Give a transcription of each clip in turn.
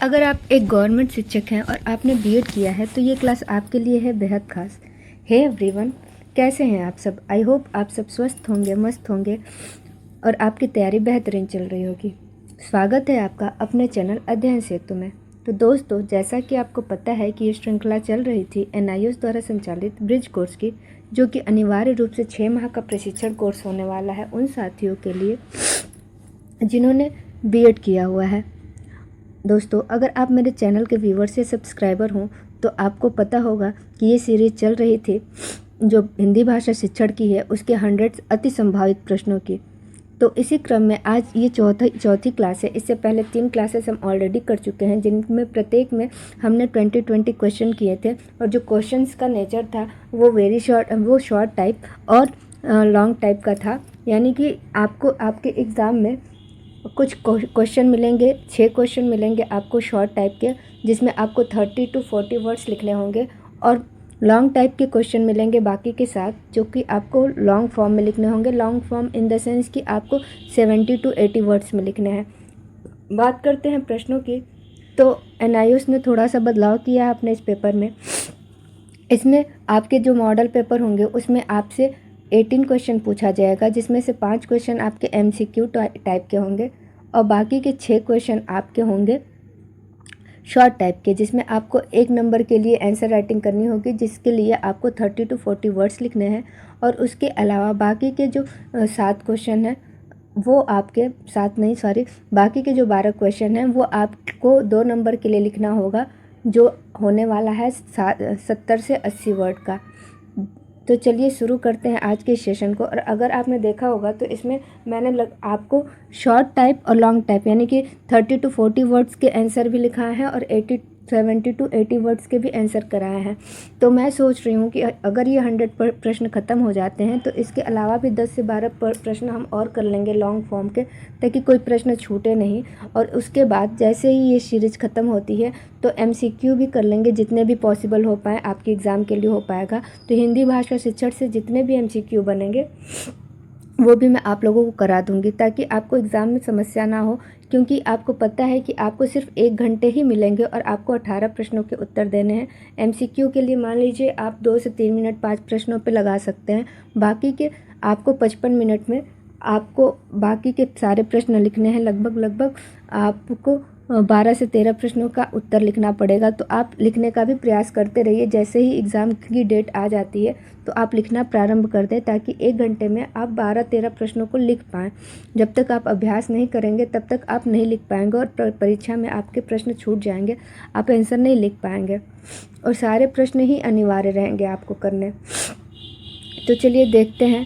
अगर आप एक गवर्नमेंट शिक्षक हैं और आपने बीएड किया है तो ये क्लास आपके लिए है बेहद खास। हे एवरीवन, कैसे हैं आप सब? आई होप आप सब स्वस्थ होंगे, मस्त होंगे और आपकी तैयारी बेहतरीन चल रही होगी। स्वागत है आपका अपने चैनल अध्ययन सेतु में। तो दोस्तों, जैसा कि आपको पता है कि ये श्रृंखला चल रही थी एनआईओएस द्वारा संचालित ब्रिज कोर्स की, जो कि अनिवार्य रूप से 6 माह का प्रशिक्षण कोर्स होने वाला है उन साथियों के लिए जिन्होंने बीएड किया हुआ है। दोस्तों, अगर आप मेरे चैनल के व्यूवर्स या सब्सक्राइबर हों तो आपको पता होगा कि ये सीरीज़ चल रही थी जो हिंदी भाषा शिक्षण की है, उसके 100 अति संभावित प्रश्नों की। तो इसी क्रम में आज ये चौथी क्लास है। इससे पहले 3 क्लासेस हम ऑलरेडी कर चुके हैं, जिनमें प्रत्येक में हमने 20 क्वेश्चन किए थे और जो क्वेश्चंस का नेचर था वो शॉर्ट टाइप और लॉन्ग टाइप का था। यानी कि आपको आपके एग्ज़ाम में कुछ क्वेश्चन मिलेंगे, 6 क्वेश्चन मिलेंगे आपको शॉर्ट टाइप के, जिसमें आपको 30 to 40 वर्ड्स लिखने होंगे, और लॉन्ग टाइप के क्वेश्चन मिलेंगे बाकी के साथ, जो कि आपको लॉन्ग फॉर्म में लिखने होंगे। Long form in the sense कि आपको 70 to 80 वर्ड्स में लिखने हैं। बात करते हैं प्रश्नों की, तो एनआईओएस ने थोड़ा सा बदलाव किया है अपने इस पेपर में। इसमें आपके जो मॉडल पेपर होंगे उसमें आपसे 18 क्वेश्चन पूछा जाएगा, जिसमें से 5 क्वेश्चन आपके एमसीक्यू टाइप के होंगे और बाकी के 6 क्वेश्चन आपके होंगे शॉर्ट टाइप के, जिसमें आपको 1 नंबर के लिए आंसर राइटिंग करनी होगी, जिसके लिए आपको 30 to 40 वर्ड्स लिखने हैं। और उसके अलावा बाकी के जो 7 क्वेश्चन हैं वो आपके 7 नहीं, सॉरी, बाकी के जो 12 क्वेश्चन हैं वो आपको 2 नंबर के लिए लिखना होगा, जो होने वाला है 70 से 80 वर्ड का। तो चलिए शुरू करते हैं आज के सेशन को। और अगर आपने देखा होगा तो इसमें मैंने आपको शॉर्ट टाइप और लॉन्ग टाइप यानी कि 30 to 40 वर्ड्स के आंसर भी लिखाए हैं और 70 to 80 वर्ड्स के भी आंसर कराए हैं। तो मैं सोच रही हूँ कि अगर ये 100 प्रश्न ख़त्म हो जाते हैं तो इसके अलावा भी 10 से 12 प्रश्न हम और कर लेंगे लॉन्ग फॉर्म के, ताकि कोई प्रश्न छूटे नहीं। और उसके बाद जैसे ही ये सीरीज़ ख़त्म होती है तो एमसीक्यू भी कर लेंगे, जितने भी पॉसिबल हो पाए आपके एग्ज़ाम के लिए हो पाएगा। तो हिंदी भाषा शिक्षण से जितने भी एमसीक्यू बनेंगे वो भी मैं आप लोगों को करा दूंगी, ताकि आपको एग्ज़ाम में समस्या ना हो। क्योंकि आपको पता है कि आपको सिर्फ 1 घंटे ही मिलेंगे और आपको 18 प्रश्नों के उत्तर देने हैं। एमसीक्यू के लिए मान लीजिए आप 2 से 3 मिनट 5 प्रश्नों पे लगा सकते हैं। बाकी के आपको 55 मिनट में आपको बाकी के सारे प्रश्न लिखने हैं। लगभग आपको 12 से 13 प्रश्नों का उत्तर लिखना पड़ेगा। तो आप लिखने का भी प्रयास करते रहिए। जैसे ही एग्ज़ाम की डेट आ जाती है तो आप लिखना प्रारंभ कर दें, ताकि 1 घंटे में आप 12-13 प्रश्नों को लिख पाएँ। जब तक आप अभ्यास नहीं करेंगे तब तक आप नहीं लिख पाएंगे और परीक्षा में आपके प्रश्न छूट जाएंगे, आप आंसर नहीं लिख पाएंगे और सारे प्रश्न ही अनिवार्य रहेंगे आपको करने। तो चलिए देखते हैं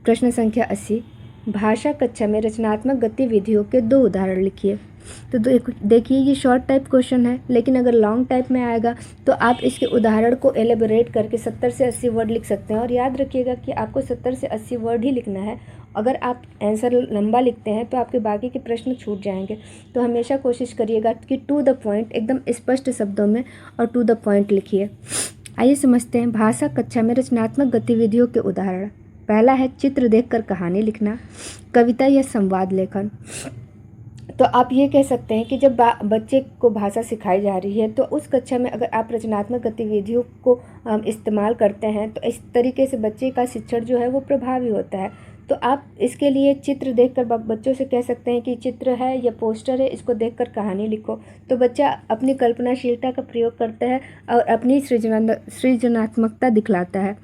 प्रश्न संख्या 80। भाषा कक्षा में रचनात्मक गतिविधियों के 2 उदाहरण लिखिए। तो देखिए, ये शॉर्ट टाइप क्वेश्चन है, लेकिन अगर लॉन्ग टाइप में आएगा तो आप इसके उदाहरण को एलेबोरेट करके 70 से 80 वर्ड लिख सकते हैं। और याद रखिएगा कि आपको 70 से 80 वर्ड ही लिखना है। अगर आप आंसर लंबा लिखते हैं तो आपके बाकी के प्रश्न छूट जाएंगे। तो हमेशा कोशिश करिएगा कि टू द पॉइंट, एकदम स्पष्ट शब्दों में और टू द पॉइंट लिखिए। आइए समझते हैं भाषा कक्षा में रचनात्मक गतिविधियों के उदाहरण। पहला है चित्र देखकर कहानी लिखना, कविता या संवाद लेखन। तो आप ये कह सकते हैं कि जब बच्चे को भाषा सिखाई जा रही है तो उस कक्षा में अगर आप रचनात्मक गतिविधियों को इस्तेमाल करते हैं तो इस तरीके से बच्चे का शिक्षण जो है वो प्रभावी होता है। तो आप इसके लिए चित्र देखकर बच्चों से कह सकते हैं कि चित्र है या पोस्टर है, इसको देखकर कहानी लिखो। तो बच्चा अपनी कल्पनाशीलता का प्रयोग करता है और अपनी सृजनात्मकता दिखलाता है।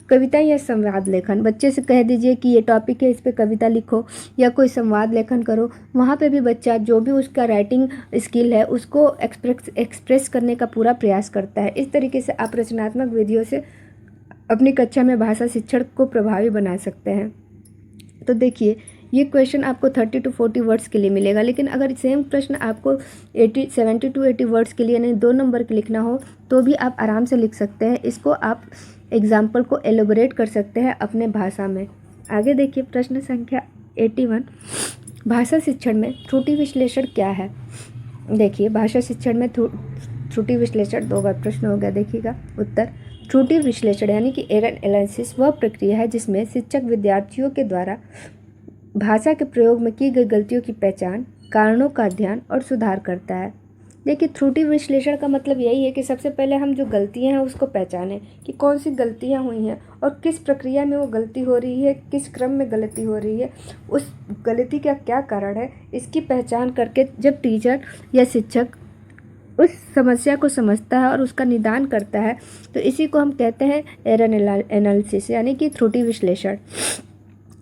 कविता या संवाद लेखन, बच्चे से कह दीजिए कि ये टॉपिक है, इस पे कविता लिखो या कोई संवाद लेखन करो। वहाँ पे भी बच्चा जो भी उसका राइटिंग स्किल है उसको एक्सप्रेस करने का पूरा प्रयास करता है। इस तरीके से आप रचनात्मक विधियों से अपनी कक्षा में भाषा शिक्षण को प्रभावी बना सकते हैं। तो देखिए, ये क्वेश्चन आपको 30 to 40 वर्ड्स के लिए मिलेगा, लेकिन अगर सेम प्रश्न आपको 70 to 80 वर्ड्स के लिए, यानी 2 नंबर के लिखना हो, तो भी आप आराम से लिख सकते हैं। इसको आप एग्जाम्पल को एलोबरेट कर सकते हैं अपने भाषा में। आगे देखिए प्रश्न संख्या 81। भाषा शिक्षण में त्रुटि विश्लेषण क्या है? देखिए, भाषा शिक्षण में त्रुटि विश्लेषण 2 बार प्रश्न हो गया। देखिएगा उत्तर। त्रुटि विश्लेषण यानी कि एरर एनालिसिस वह प्रक्रिया है जिसमें शिक्षक विद्यार्थियों के द्वारा भाषा के प्रयोग में की गई गलतियों की पहचान, कारणों का अध्ययन और सुधार करता है। देखिए, त्रुटि विश्लेषण का मतलब यही है कि सबसे पहले हम जो गलतियां हैं उसको पहचानें कि कौन सी गलतियां हुई हैं और किस प्रक्रिया में वो गलती हो रही है, किस क्रम में गलती हो रही है, उस गलती का क्या कारण है, इसकी पहचान करके जब टीचर या शिक्षक उस समस्या को समझता है और उसका निदान करता है तो इसी को हम कहते हैं एरर एनालिसिस यानी कि त्रुटि विश्लेषण।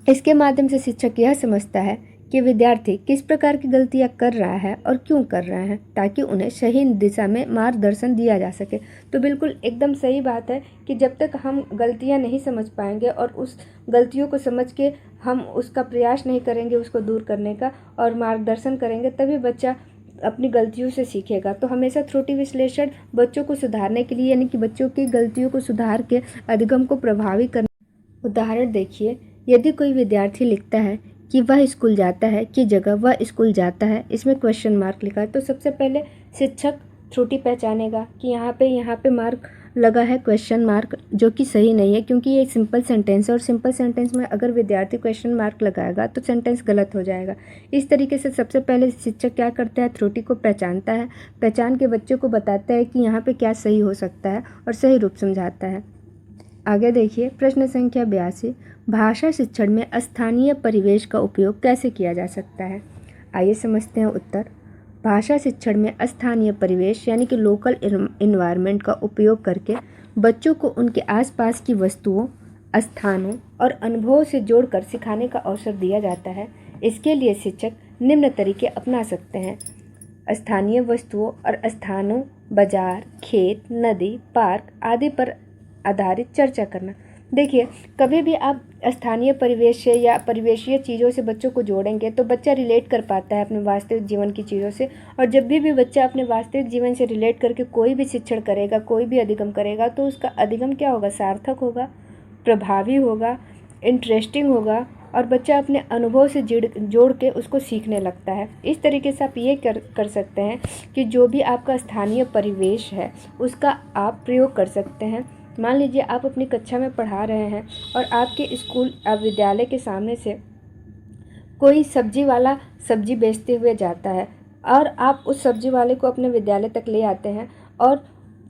इसके माध्यम से शिक्षक यह समझता है कि विद्यार्थी किस प्रकार की गलतियां कर रहा है और क्यों कर रहा है, ताकि उन्हें सही दिशा में मार्गदर्शन दिया जा सके। तो बिल्कुल एकदम सही बात है कि जब तक हम गलतियां नहीं समझ पाएंगे और उस गलतियों को समझ के हम उसका प्रयास नहीं करेंगे उसको दूर करने का और मार्गदर्शन करेंगे, तभी बच्चा अपनी गलतियों से सीखेगा। तो हमेशा त्रुटि विश्लेषण बच्चों को सुधारने के लिए यानी कि बच्चों की गलतियों को सुधार के अधिगम को प्रभावी करने। उदाहरण देखिए, यदि कोई विद्यार्थी लिखता है कि वह स्कूल जाता है की जगह वह स्कूल जाता है, इसमें क्वेश्चन मार्क लिखा है, तो सबसे पहले शिक्षक त्रुटि पहचानेगा कि यहाँ पे मार्क लगा है क्वेश्चन मार्क, जो कि सही नहीं है क्योंकि ये सिंपल सेंटेंस है और सिंपल सेंटेंस में अगर विद्यार्थी क्वेश्चन मार्क लगाएगा तो सेंटेंस गलत हो जाएगा। इस तरीके से सबसे पहले शिक्षक क्या करता है, त्रुटि को पहचानता है, पहचान के बच्चों को बताता है कि यहाँ पे क्या सही हो सकता है और सही रूप समझाता है। आगे देखिए, प्रश्न संख्या 82, भाषा शिक्षण में स्थानीय परिवेश का उपयोग कैसे किया जा सकता है। आइए समझते हैं उत्तर। भाषा शिक्षण में स्थानीय परिवेश यानी कि लोकल इन्वायरमेंट का उपयोग करके बच्चों को उनके आसपास की वस्तुओं, स्थानों और अनुभवों से जोड़कर सिखाने का अवसर दिया जाता है। इसके लिए शिक्षक निम्न तरीके अपना सकते हैं। स्थानीय वस्तुओं और स्थानों, बाजार, खेत, नदी, पार्क आदि पर आधारित चर्चा करना। देखिए, कभी भी आप स्थानीय परिवेश से या परिवेशीय चीज़ों से बच्चों को जोड़ेंगे तो बच्चा रिलेट कर पाता है अपने वास्तविक जीवन की चीज़ों से, और जब भी बच्चा अपने वास्तविक जीवन से रिलेट करके कोई भी शिक्षण करेगा, कोई भी अधिगम करेगा, तो उसका अधिगम क्या होगा, सार्थक होगा, प्रभावी होगा, इंटरेस्टिंग होगा और बच्चा अपने अनुभव से जोड़ के उसको सीखने लगता है। इस तरीके से आप ये कर सकते हैं कि जो भी आपका स्थानीय परिवेश है उसका आप प्रयोग कर सकते हैं। मान लीजिए आप अपनी कक्षा में पढ़ा रहे हैं और आपके स्कूल विद्यालय के सामने से कोई सब्जी वाला सब्जी बेचते हुए जाता है और आप उस सब्जी वाले को अपने विद्यालय तक ले आते हैं और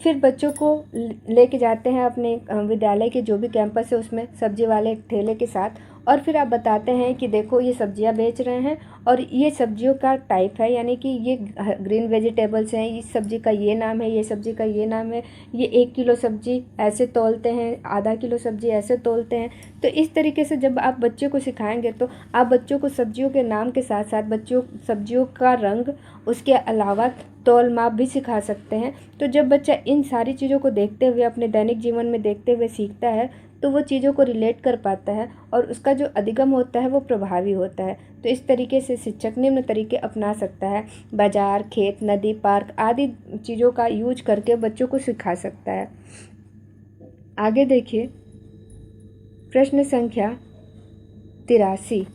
फिर बच्चों को लेके जाते हैं अपने विद्यालय के जो भी कैंपस है उसमें सब्जी वाले ठेले के साथ, और फिर आप बताते हैं कि देखो ये सब्जियां बेच रहे हैं और ये सब्जियों का टाइप है, यानी कि ये ग्रीन वेजिटेबल्स हैं, इस सब्जी का ये नाम है, ये सब्जी का ये नाम है, ये 1 किलो सब्जी ऐसे तौलते हैं, आधा किलो सब्जी ऐसे तौलते हैं। तो इस तरीके से जब आप बच्चों को सिखाएंगे तो आप बच्चों को सब्जियों के नाम के साथ साथ सब्जियों का रंग, उसके अलावा तौल माप भी सिखा सकते हैं। तो जब बच्चा इन सारी चीज़ों को देखते हुए अपने दैनिक जीवन में देखते हुए सीखता है तो वो चीज़ों को रिलेट कर पाता है और उसका जो अधिगम होता है वो प्रभावी होता है। तो इस तरीके से शिक्षक निम्न तरीके अपना सकता है, बाजार, खेत, नदी, पार्क आदि चीज़ों का यूज करके बच्चों को सिखा सकता है। आगे देखिए, प्रश्न संख्या 83,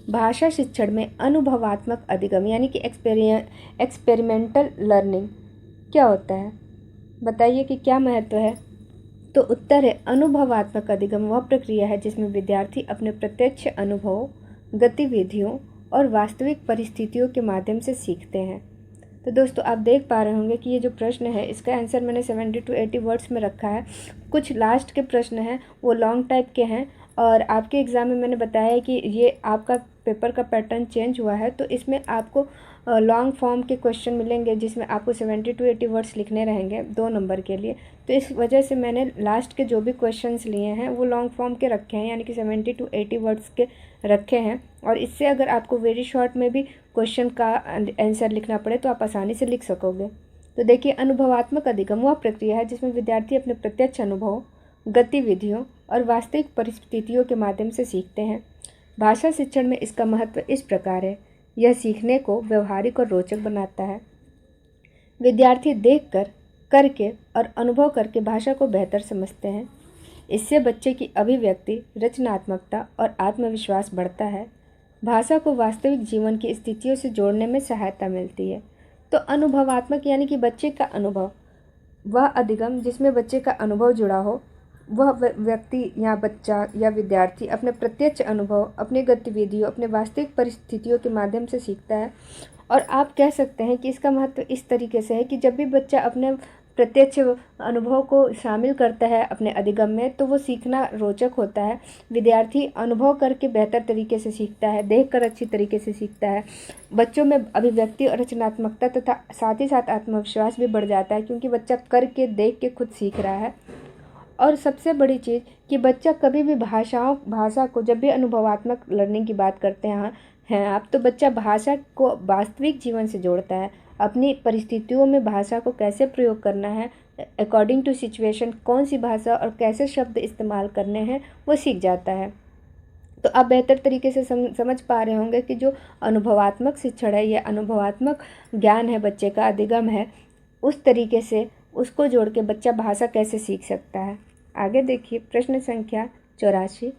भाषा शिक्षण में अनुभवात्मक अधिगम यानी कि एक्सपेरिमेंटल लर्निंग क्या होता है, बताइए कि क्या महत्व है। तो उत्तर है, अनुभवात्मक अधिगम वह प्रक्रिया है जिसमें विद्यार्थी अपने प्रत्यक्ष अनुभवों, गतिविधियों और वास्तविक परिस्थितियों के माध्यम से सीखते हैं। तो दोस्तों आप देख पा रहे होंगे कि ये जो प्रश्न है इसका आंसर मैंने 70 to 80 वर्ड्स में रखा है। कुछ लास्ट के प्रश्न हैं वो लॉन्ग टाइप के हैं और आपके एग्ज़ाम में मैंने बताया है कि ये आपका पेपर का पैटर्न चेंज हुआ है, तो इसमें आपको लॉन्ग फॉर्म के क्वेश्चन मिलेंगे जिसमें आपको 70 to 80 वर्ड्स लिखने रहेंगे 2 नंबर के लिए। तो इस वजह से मैंने लास्ट के जो भी क्वेश्चंस लिए हैं वो लॉन्ग फॉर्म के रखे हैं, यानी कि 70 to 80 वर्ड्स के रखे हैं, और इससे अगर आपको वेरी शॉर्ट में भी क्वेश्चन का आंसर लिखना पड़े तो आप आसानी से लिख सकोगे। तो देखिए, अनुभवात्मक अधिगम वह प्रक्रिया है जिसमें विद्यार्थी अपने प्रत्यक्ष अनुभव, गतिविधियों और वास्तविक परिस्थितियों के माध्यम से सीखते हैं। भाषा शिक्षण में इसका महत्व इस प्रकार है, यह सीखने को व्यवहारिक और रोचक बनाता है। विद्यार्थी देखकर, करके और अनुभव करके भाषा को बेहतर समझते हैं। इससे बच्चे की अभिव्यक्ति, रचनात्मकता और आत्मविश्वास बढ़ता है। भाषा को वास्तविक जीवन की स्थितियों से जोड़ने में सहायता मिलती है। तो अनुभवात्मक यानी कि बच्चे का अनुभव, वह अधिगम जिसमें बच्चे का अनुभव जुड़ा हो, वह व्यक्ति या बच्चा या विद्यार्थी अपने प्रत्यक्ष अनुभव, अपनी गतिविधियों, अपने वास्तविक परिस्थितियों के माध्यम से सीखता है। और आप कह सकते हैं कि इसका महत्व इस तरीके से है कि जब भी बच्चा अपने प्रत्यक्ष अनुभव को शामिल करता है अपने अधिगम में, तो वो सीखना रोचक होता है। विद्यार्थी अनुभव करके बेहतर तरीके से सीखता है, देखकर अच्छी तरीके से सीखता है। बच्चों में अभिव्यक्ति और रचनात्मकता तथा साथ ही साथ आत्मविश्वास भी बढ़ जाता है, क्योंकि बच्चा करके देख के खुद सीख रहा है। और सबसे बड़ी चीज़ कि बच्चा कभी भी भाषा को जब भी अनुभवात्मक लर्निंग की बात करते हैं आप, तो बच्चा भाषा को वास्तविक जीवन से जोड़ता है। अपनी परिस्थितियों में भाषा को कैसे प्रयोग करना है, अकॉर्डिंग टू सिचुएशन कौन सी भाषा और कैसे शब्द इस्तेमाल करने हैं, वो सीख जाता है। तो आप बेहतर तरीके से समझ पा रहे होंगे कि जो अनुभवात्मक शिक्षण है, यह अनुभवात्मक ज्ञान है, बच्चे का अधिगम है, उस तरीके से उसको जोड़ के बच्चा भाषा कैसे सीख सकता है। आगे देखिए प्रश्न संख्या 84।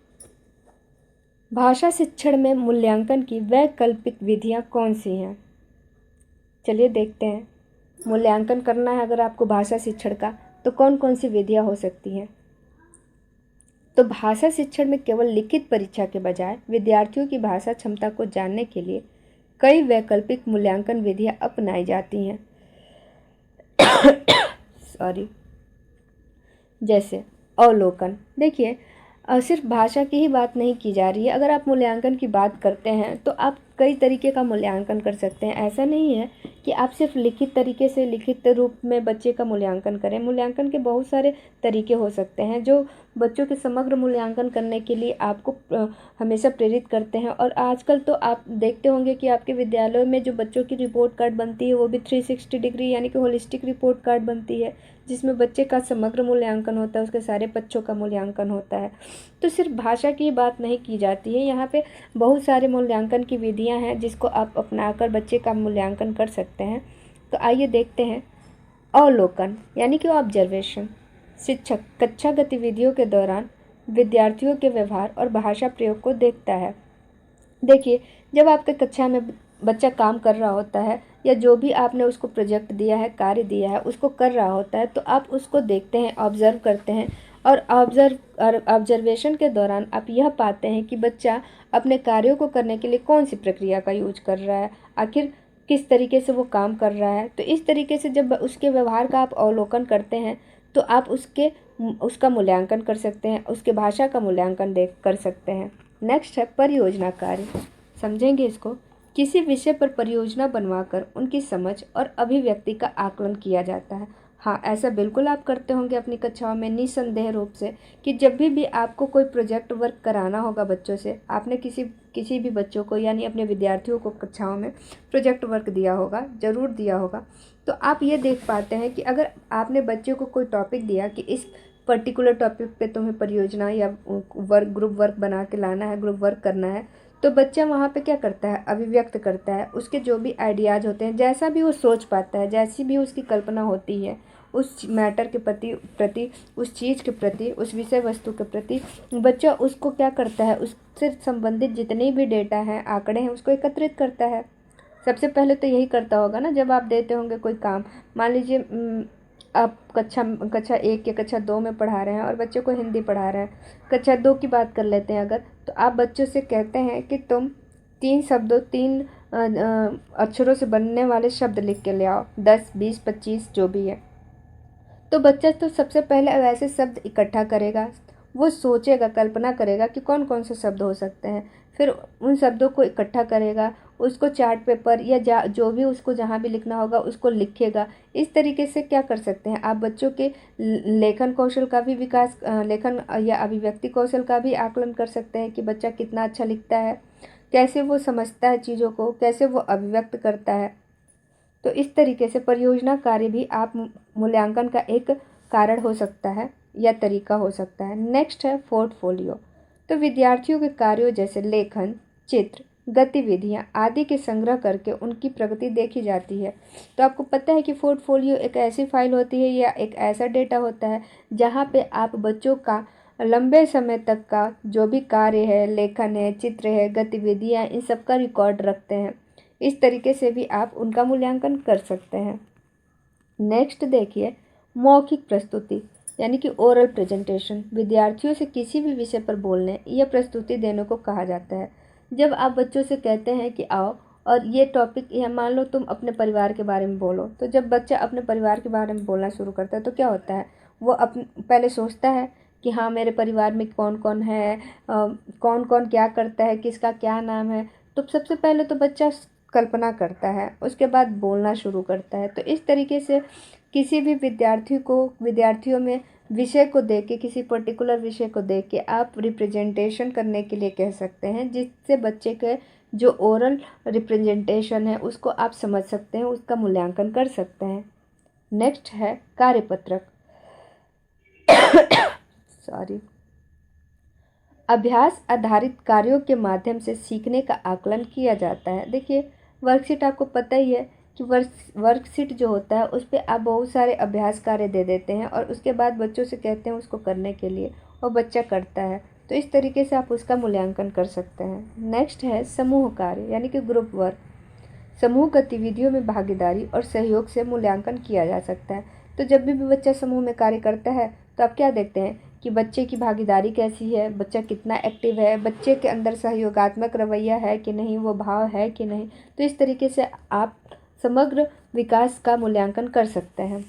भाषा शिक्षण में मूल्यांकन की वैकल्पिक विधियां कौन सी हैं? चलिए देखते हैं। मूल्यांकन करना है अगर आपको भाषा शिक्षण का, तो कौन कौन सी विधियां हो सकती हैं? तो भाषा शिक्षण में केवल लिखित परीक्षा के बजाय विद्यार्थियों की भाषा क्षमता को जानने के लिए कई वैकल्पिक मूल्यांकन विधियां अपनाई जाती हैं। सॉरी। जैसे अवलोकन। देखिए, सिर्फ भाषा की ही बात नहीं की जा रही है। अगर आप मूल्यांकन की बात करते हैं तो आप कई तरीके का मूल्यांकन कर सकते हैं। ऐसा नहीं है कि आप सिर्फ लिखित तरीके से, लिखित रूप में बच्चे का मूल्यांकन करें। मूल्यांकन के बहुत सारे तरीके हो सकते हैं जो बच्चों के समग्र मूल्यांकन करने के लिए आपको हमेशा प्रेरित करते हैं। और आजकल तो आप देखते होंगे कि आपके विद्यालयों में जो बच्चों की रिपोर्ट कार्ड बनती है वो भी 360 डिग्री यानी कि होलिस्टिक रिपोर्ट कार्ड बनती है, जिसमें बच्चे का समग्र मूल्यांकन होता है, उसके सारे बच्चों का मूल्यांकन होता है। तो सिर्फ भाषा की बात नहीं की जाती है, यहाँ पे बहुत सारे मूल्यांकन की विधियाँ हैं जिसको आप अपनाकर बच्चे का मूल्यांकन कर सकते हैं। तो आइए देखते हैं। अवलोकन यानी कि ऑब्जर्वेशन। शिक्षक कक्षा गतिविधियों के दौरान विद्यार्थियों के व्यवहार और भाषा प्रयोग को देखता है। देखिए, जब आपके कक्षा में बच्चा काम कर रहा होता है या जो भी आपने उसको प्रोजेक्ट दिया है, कार्य दिया है, उसको कर रहा होता है, तो आप उसको देखते हैं, ऑब्जर्व करते हैं। और ऑब्जर्वेशन के दौरान आप यह पाते हैं कि बच्चा अपने कार्यों को करने के लिए कौन सी प्रक्रिया का यूज कर रहा है, आखिर किस तरीके से वो काम कर रहा है। तो इस तरीके से जब उसके व्यवहार का आप अवलोकन करते हैं तो आप उसका मूल्यांकन कर सकते हैं, उसके भाषा का मूल्यांकन कर सकते हैं। नेक्स्ट है परियोजना कार्य। समझेंगे इसको। किसी विषय पर परियोजना बनवाकर उनकी समझ और अभिव्यक्ति का आकलन किया जाता है। हाँ, ऐसा बिल्कुल आप करते होंगे अपनी कक्षाओं में निसंदेह रूप से कि जब भी आपको कोई प्रोजेक्ट वर्क कराना होगा बच्चों से, आपने किसी भी बच्चों को यानी अपने विद्यार्थियों को कक्षाओं में प्रोजेक्ट वर्क दिया होगा, ज़रूर दिया होगा। तो आप ये देख पाते हैं कि अगर आपने बच्चों को कोई टॉपिक दिया कि इस पर्टिकुलर टॉपिक पे तुम्हें परियोजना या ग्रुप वर्क बना के लाना है, ग्रुप वर्क करना है, तो बच्चा वहाँ पे क्या करता है, अभिव्यक्त करता है। उसके जो भी आइडियाज़ होते हैं, जैसा भी वो सोच पाता है, जैसी भी उसकी कल्पना होती है उस मैटर के प्रति, उस चीज़ के प्रति, उस विषय वस्तु के प्रति, बच्चा उसको क्या करता है, उससे संबंधित जितने भी डेटा हैं, आंकड़े हैं, उसको एकत्रित करता है। सबसे पहले तो यही करता होगा ना जब आप देते होंगे कोई काम। मान लीजिए आप कक्षा 1 या कक्षा 2 में पढ़ा रहे हैं और बच्चों को हिंदी पढ़ा रहे हैं। कक्षा 2 की बात कर लेते हैं अगर, तो आप बच्चों से कहते हैं कि तुम 3 अक्षरों से बनने वाले शब्द लिख के ले आओ, 10, 20, 25 जो भी है। तो बच्चा तो सबसे पहले वैसे शब्द इकट्ठा करेगा, वो सोचेगा, कल्पना करेगा कि कौन कौन से शब्द हो सकते हैं। फिर उन शब्दों को इकट्ठा करेगा, उसको चार्ट पेपर या जो भी उसको जहाँ भी लिखना होगा उसको लिखेगा। इस तरीके से क्या कर सकते हैं आप, बच्चों के लेखन कौशल का भी विकास, लेखन या अभिव्यक्ति कौशल का भी आकलन कर सकते हैं कि बच्चा कितना अच्छा लिखता है, कैसे वो समझता है चीज़ों को, कैसे वो अभिव्यक्त करता है। तो इस तरीके से परियोजना कार्य भी आप मूल्यांकन का एक कारण हो सकता है या तरीका हो सकता है। नेक्स्ट है पोर्टफोलियो। तो विद्यार्थियों के कार्यों जैसे लेखन, चित्र, गतिविधियाँ आदि के संग्रह करके उनकी प्रगति देखी जाती है। तो आपको पता है कि पोर्टफोलियो एक ऐसी फाइल होती है या एक ऐसा डेटा होता है जहाँ पे आप बच्चों का लंबे समय तक का जो भी कार्य है, लेखन है, चित्र है, गतिविधियाँ, इन सब का रिकॉर्ड रखते हैं। इस तरीके से भी आप उनका मूल्यांकन कर सकते हैं। नेक्स्ट देखिए, मौखिक प्रस्तुति यानी कि ओरल प्रेजेंटेशन। विद्यार्थियों से किसी भी विषय पर बोलने या प्रस्तुति देने को कहा जाता है। जब आप बच्चों से कहते हैं कि आओ और ये टॉपिक यह मान लो तुम अपने परिवार के बारे में बोलो, तो जब बच्चा अपने परिवार के बारे में बोलना शुरू करता है तो क्या होता है, वो पहले सोचता है कि हाँ मेरे परिवार में कौन कौन है, कौन कौन क्या करता है, किसका क्या नाम है। तो सबसे पहले तो बच्चा कल्पना करता है, उसके बाद बोलना शुरू करता है। तो इस तरीके से किसी भी विद्यार्थियों में विषय को देख के, किसी पर्टिकुलर विषय को देख के आप रिप्रेजेंटेशन करने के लिए कह सकते हैं, जिससे बच्चे के जो ओरल रिप्रेजेंटेशन है उसको आप समझ सकते हैं, उसका मूल्यांकन कर सकते हैं। नेक्स्ट है कार्यपत्रक। सॉरी। अभ्यास आधारित कार्यों के माध्यम से सीखने का आकलन किया जाता है। देखिए वर्कशीट आपको पता ही है कि वर्कशीट जो होता है उस पर आप बहुत सारे अभ्यास कार्य दे देते हैं और उसके बाद बच्चों से कहते हैं उसको करने के लिए, और बच्चा करता है। तो इस तरीके से आप उसका मूल्यांकन कर सकते हैं। नेक्स्ट है समूह कार्य यानी कि ग्रुप वर्क। समूह गतिविधियों में भागीदारी और सहयोग से मूल्यांकन किया जा सकता है। तो जब भी बच्चा समूह में कार्य करता है तो आप क्या देखते हैं कि बच्चे की भागीदारी कैसी है, बच्चा कितना एक्टिव है, बच्चे के अंदर सहयोगात्मक रवैया है कि नहीं, वो भाव है कि नहीं। तो इस तरीके से आप समग्र विकास का मूल्यांकन कर सकते हैं।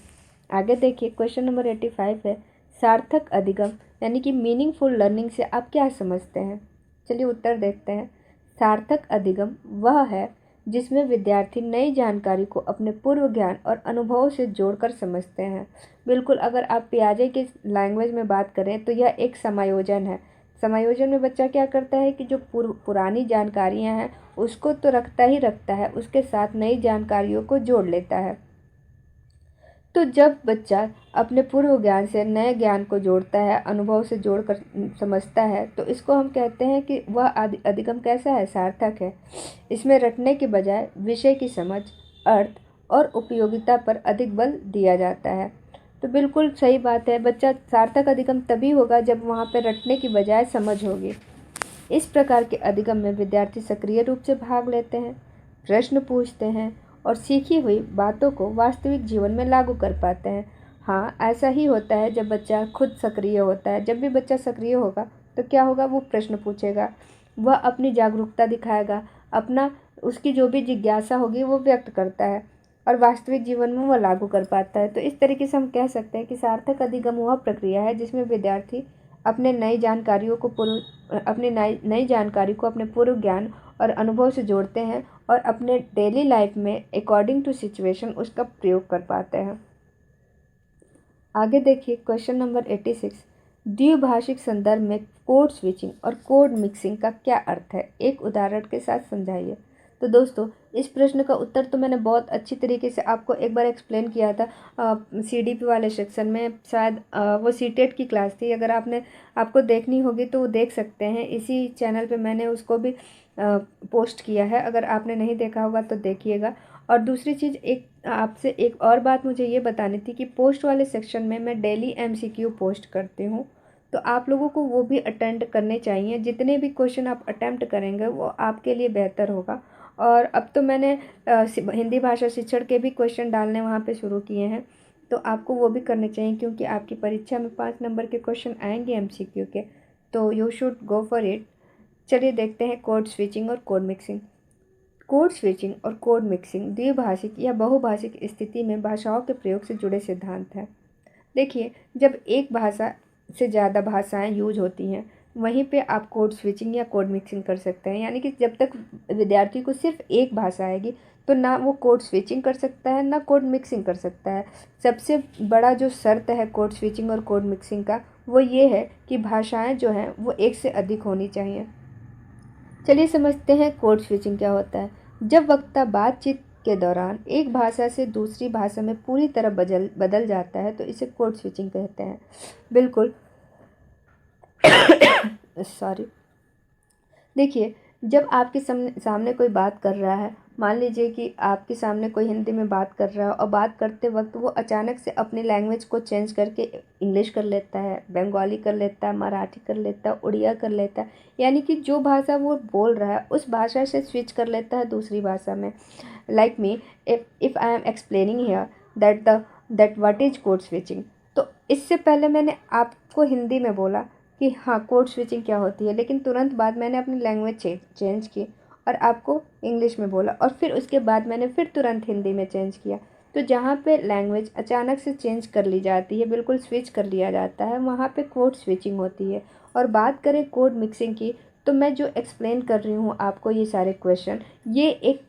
आगे देखिए क्वेश्चन नंबर 85 है, सार्थक अधिगम यानी कि मीनिंगफुल लर्निंग से आप क्या समझते हैं। चलिए उत्तर देखते हैं। सार्थक अधिगम वह है जिसमें विद्यार्थी नई जानकारी को अपने पूर्व ज्ञान और अनुभवों से जोड़कर समझते हैं। बिल्कुल, अगर आप पियाजे के लैंग्वेज में बात करें तो यह एक समायोजन है। समायोजन में बच्चा क्या करता है कि जो पुरानी जानकारियां हैं उसको तो रखता ही रखता है, उसके साथ नई जानकारियों को जोड़ लेता है। तो जब बच्चा अपने पूर्व ज्ञान से नए ज्ञान को जोड़ता है, अनुभव से जोड़कर समझता है, तो इसको हम कहते हैं कि वह अधिगम कैसा है, सार्थक है। इसमें रटने के बजाय विषय की समझ, अर्थ और उपयोगिता पर अधिक बल दिया जाता है। तो बिल्कुल सही बात है, बच्चा सार्थक अधिगम तभी होगा जब वहाँ पर रटने की बजाय समझ होगी। इस प्रकार के अधिगम में विद्यार्थी सक्रिय रूप से भाग लेते हैं, प्रश्न पूछते हैं और सीखी हुई बातों को वास्तविक जीवन में लागू कर पाते हैं। हाँ, ऐसा ही होता है जब बच्चा खुद सक्रिय होता है। जब भी बच्चा सक्रिय होगा तो क्या होगा, वो प्रश्न पूछेगा, वह अपनी जागरूकता दिखाएगा, अपना उसकी जो भी जिज्ञासा होगी वो व्यक्त करता है और वास्तविक जीवन में वह लागू कर पाता है। तो इस तरीके से हम कह सकते हैं कि सार्थक अधिगम वह प्रक्रिया है जिसमें विद्यार्थी अपने नई जानकारी को अपने पूर्व ज्ञान और अनुभव से जोड़ते हैं और अपने डेली लाइफ में अकॉर्डिंग टू सिचुएशन उसका प्रयोग कर पाते हैं। आगे देखिए क्वेश्चन नंबर 86, द्विभाषिक संदर्भ में कोड स्विचिंग और कोड मिक्सिंग का क्या अर्थ है, एक उदाहरण के साथ समझाइए। तो दोस्तों इस प्रश्न का उत्तर तो मैंने बहुत अच्छी तरीके से आपको एक बार एक्सप्लेन किया था CDP वाले सेक्शन में। शायद वो सीटेट की क्लास थी, अगर आपको देखनी होगी तो वो देख सकते हैं, इसी चैनल पे मैंने उसको भी पोस्ट किया है, अगर आपने नहीं देखा होगा तो देखिएगा। और दूसरी चीज़, आपसे एक और बात मुझे ये बतानी थी कि पोस्ट वाले सेक्शन में मैं डेली MCQ पोस्ट करती हूँ, तो आप लोगों को वो भी अटेंड करने चाहिए। जितने भी क्वेश्चन आप अटेम्प्ट करेंगे वो आपके लिए बेहतर होगा। और अब तो मैंने हिंदी भाषा शिक्षण के भी क्वेश्चन डालने वहाँ पे शुरू किए हैं, तो आपको वो भी करने चाहिए क्योंकि आपकी परीक्षा में 5 नंबर के क्वेश्चन आएंगे MCQ के, तो you should go for it. चलिए देखते हैं कोड स्विचिंग और कोड मिक्सिंग। कोड स्विचिंग और कोड मिक्सिंग द्विभाषिक या बहुभाषिक स्थिति में भाषाओं के प्रयोग से जुड़े सिद्धांत हैं। देखिए, जब एक भाषा से ज़्यादा भाषाएं यूज होती हैं वहीं पे आप कोड स्विचिंग या कोड मिक्सिंग कर सकते हैं। यानी कि जब तक विद्यार्थी को सिर्फ एक भाषा आएगी तो ना वो कोड स्विचिंग कर सकता है ना कोड मिक्सिंग कर सकता है। सबसे बड़ा जो शर्त है कोड स्विचिंग और कोड मिक्सिंग का वो ये है कि भाषाएं जो हैं वो एक से अधिक होनी चाहिए। चलिए समझते हैं कोड स्विचिंग क्या होता है। जब वक्ता बातचीत के दौरान एक भाषा से दूसरी भाषा में पूरी तरह बदल जाता है तो इसे कोड स्विचिंग कहते हैं। बिल्कुल सॉरी। देखिए, जब आपके सामने कोई बात कर रहा है, मान लीजिए कि आपके सामने कोई हिंदी में बात कर रहा है और बात करते वक्त वो अचानक से अपनी लैंग्वेज को चेंज करके इंग्लिश कर लेता है, बंगाली कर लेता है, मराठी कर लेता है, उड़िया कर लेता है, यानी कि जो भाषा वो बोल रहा है उस भाषा से स्विच कर लेता है दूसरी भाषा में। Like me, if I am explaining here that what is code switching. तो इससे पहले मैंने आपको हिंदी में बोला कि हाँ कोड स्विचिंग क्या होती है, लेकिन तुरंत बाद मैंने अपनी लैंग्वेज चेंज की और आपको इंग्लिश में बोला, और फिर उसके बाद मैंने फिर तुरंत हिंदी में चेंज किया। तो जहाँ पे लैंग्वेज अचानक से चेंज कर ली जाती है, बिल्कुल स्विच कर लिया जाता है, वहाँ पे कोड स्विचिंग होती है। और बात करें कोड मिक्सिंग की, तो मैं जो एक्सप्लेन कर रही हूँ आपको ये सारे क्वेश्चन, ये एक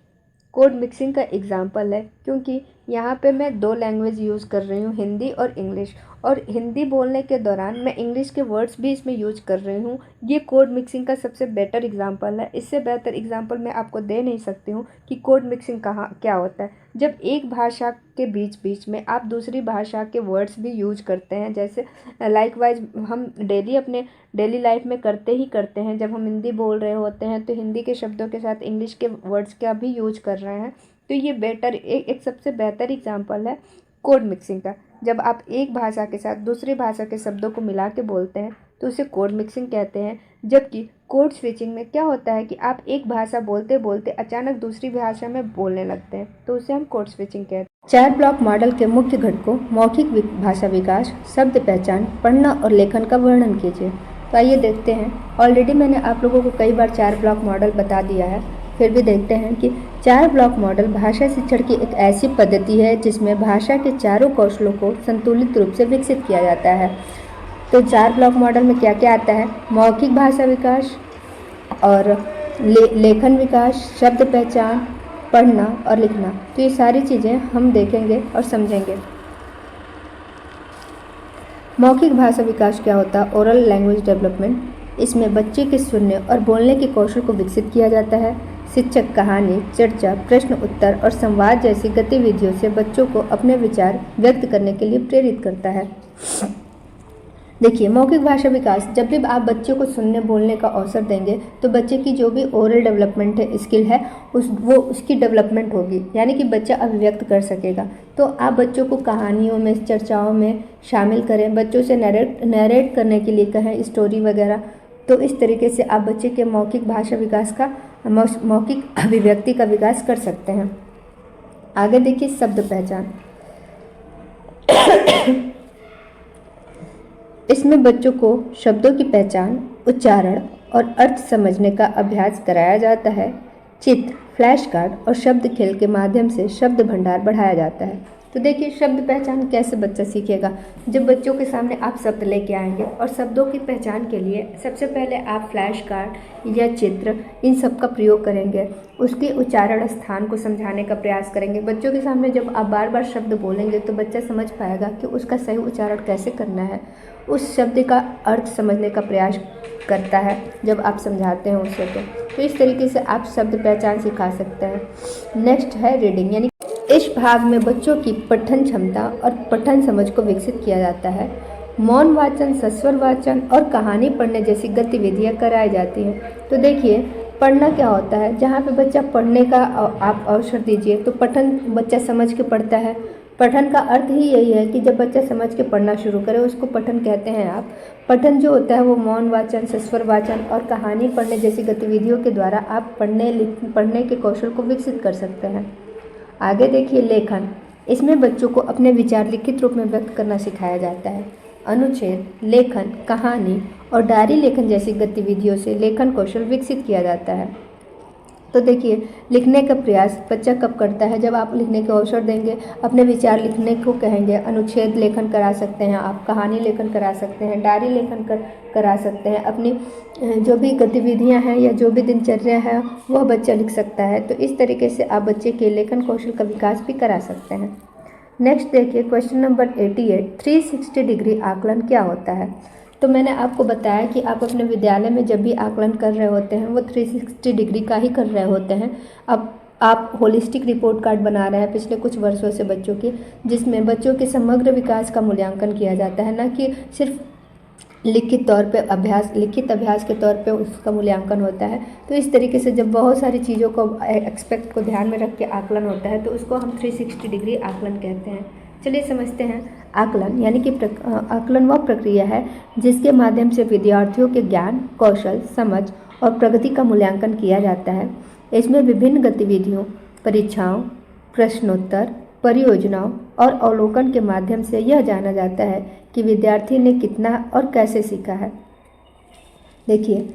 कोड मिक्सिंग का एग्जाम्पल है, क्योंकि यहाँ पे मैं दो लैंग्वेज यूज़ कर रही हूँ, हिंदी और इंग्लिश, और हिंदी बोलने के दौरान मैं इंग्लिश के वर्ड्स भी इसमें यूज कर रही हूँ। ये कोड मिक्सिंग का सबसे बेटर एग्जाम्पल है। इससे बेहतर एग्जाम्पल मैं आपको दे नहीं सकती हूँ कि कोड मिक्सिंग कहाँ क्या होता है। जब एक भाषा के बीच बीच में आप दूसरी भाषा के वर्ड्स भी यूज करते हैं, जैसे लाइकवाइज हम डेली अपने डेली लाइफ में करते ही करते हैं। जब हम हिंदी बोल रहे होते हैं तो हिंदी के शब्दों के साथ इंग्लिश के वर्ड्स का भी यूज कर रहे हैं, तो ये बेटर एक सबसे बेहतर एग्जाम्पल है कोड मिक्सिंग का। जब आप एक भाषा के साथ दूसरी भाषा के शब्दों को मिला के बोलते हैं तो उसे कोड मिक्सिंग कहते हैं। जबकि कोड स्विचिंग में क्या होता है कि आप एक भाषा बोलते बोलते अचानक दूसरी भाषा में बोलने लगते हैं, तो उसे हम कोड स्विचिंग कहते हैं। 4 ब्लॉक मॉडल के मुख्य घटकों मौखिक भाषा विकास, शब्द पहचान, पढ़ना और लेखन का वर्णन कीजिए। तो आइए देखते हैं। ऑलरेडी मैंने आप लोगों को कई बार 4 ब्लॉक मॉडल बता दिया है, फिर भी देखते हैं कि 4 ब्लॉक मॉडल भाषा शिक्षण की एक ऐसी पद्धति है जिसमें भाषा के चारों कौशलों को संतुलित रूप से विकसित किया जाता है। तो 4 ब्लॉक मॉडल में क्या क्या आता है? मौखिक भाषा विकास और लेखन विकास, शब्द पहचान, पढ़ना और लिखना। तो ये सारी चीज़ें हम देखेंगे और समझेंगे। मौखिक भाषा विकास क्या होता है? Oral language development. इसमें बच्चे के सुनने और बोलने के कौशल को विकसित किया जाता है। शिक्षक कहानी, चर्चा, प्रश्न उत्तर और संवाद जैसी गतिविधियों से बच्चों को अपने विचार व्यक्त करने के लिए प्रेरित करता है। देखिए, मौखिक भाषा विकास, जब भी आप बच्चे को सुनने बोलने का अवसर देंगे तो बच्चे की जो भी ओरल डेवलपमेंट है, स्किल है, उसकी डेवलपमेंट होगी, यानी कि बच्चा अभिव्यक्त कर सकेगा। तो आप बच्चों को कहानियों में, चर्चाओं में शामिल करें, बच्चों से नरेट करने के लिए कहें, स्टोरी वगैरह। तो इस तरीके से आप बच्चे के मौखिक भाषा विकास का, मौखिक अभिव्यक्ति का विकास कर सकते हैं। आगे देखिए, शब्द पहचान। इसमें बच्चों को शब्दों की पहचान, उच्चारण और अर्थ समझने का अभ्यास कराया जाता है। चित्र, फ्लैश कार्ड और शब्द खेल के माध्यम से शब्द भंडार बढ़ाया जाता है। तो देखिए, शब्द पहचान कैसे बच्चा सीखेगा? जब बच्चों के सामने आप शब्द लेके आएंगे और शब्दों की पहचान के लिए सबसे पहले आप फ्लैश कार्ड या चित्र, इन सब का प्रयोग करेंगे। उसके उच्चारण स्थान को समझाने का प्रयास करेंगे। बच्चों के सामने जब आप बार बार शब्द बोलेंगे तो बच्चा समझ पाएगा कि उसका सही उच्चारण कैसे करना है, उस शब्द का अर्थ समझने का प्रयास करता है जब आप समझाते हैं उसे। तो इस तरीके से आप शब्द पहचान सिखा सकते हैं। नेक्स्ट है रीडिंग, यानी इस भाग में बच्चों की पठन क्षमता और पठन समझ को विकसित किया जाता है। मौन वाचन, सस्वर वाचन और कहानी पढ़ने जैसी गतिविधियां कराई जाती हैं। तो देखिए, पढ़ना क्या होता है? जहाँ पे बच्चा पढ़ने का आप अवसर दीजिए तो पठन बच्चा समझ के पढ़ता है। पठन का अर्थ ही यही है कि जब बच्चा समझ के पढ़ना शुरू करे उसको पठन कहते हैं आप। पठन जो होता है वो मौन वाचन, सस्वर वाचन और कहानी पढ़ने जैसी गतिविधियों के द्वारा आप पढ़ने के कौशल को विकसित कर सकते हैं। आगे देखिए, लेखन। इसमें बच्चों को अपने विचार लिखित रूप में व्यक्त करना सिखाया जाता है। अनुच्छेद, लेखन, कहानी और डायरी लेखन जैसी गतिविधियों से लेखन कौशल विकसित किया जाता है। तो देखिए, लिखने का प्रयास बच्चा कब करता है? जब आप लिखने का अवसर देंगे, अपने विचार लिखने को कहेंगे। अनुच्छेद लेखन करा सकते हैं आप, कहानी लेखन करा सकते हैं, डायरी लेखन करा सकते हैं। अपनी जो भी गतिविधियां हैं या जो भी दिनचर्या है वह बच्चा लिख सकता है। तो इस तरीके से आप बच्चे के लेखन कौशल का विकास भी करा सकते हैं। नेक्स्ट देखिए, क्वेश्चन नंबर 88, 360 डिग्री आकलन क्या होता है? तो मैंने आपको बताया कि आप अपने विद्यालय में जब भी आकलन कर रहे होते हैं वो 360 डिग्री का ही कर रहे होते हैं। अब आप होलिस्टिक रिपोर्ट कार्ड बना रहे हैं पिछले कुछ वर्षों से बच्चों की, जिसमें बच्चों के समग्र विकास का मूल्यांकन किया जाता है, न कि सिर्फ लिखित अभ्यास के तौर पे उसका मूल्यांकन होता है। तो इस तरीके से जब बहुत सारी चीज़ों को एक्सपेक्ट को ध्यान में रख के आकलन होता है तो उसको हम 360 डिग्री आकलन कहते हैं। चलिए समझते हैं। आकलन यानी कि आकलन वह प्रक्रिया है जिसके माध्यम से विद्यार्थियों के ज्ञान, कौशल, समझ और प्रगति का मूल्यांकन किया जाता है। इसमें विभिन्न गतिविधियों, परीक्षाओं, प्रश्नोत्तर, परियोजनाओं और अवलोकन के माध्यम से यह जाना जाता है कि विद्यार्थी ने कितना और कैसे सीखा है। देखिए,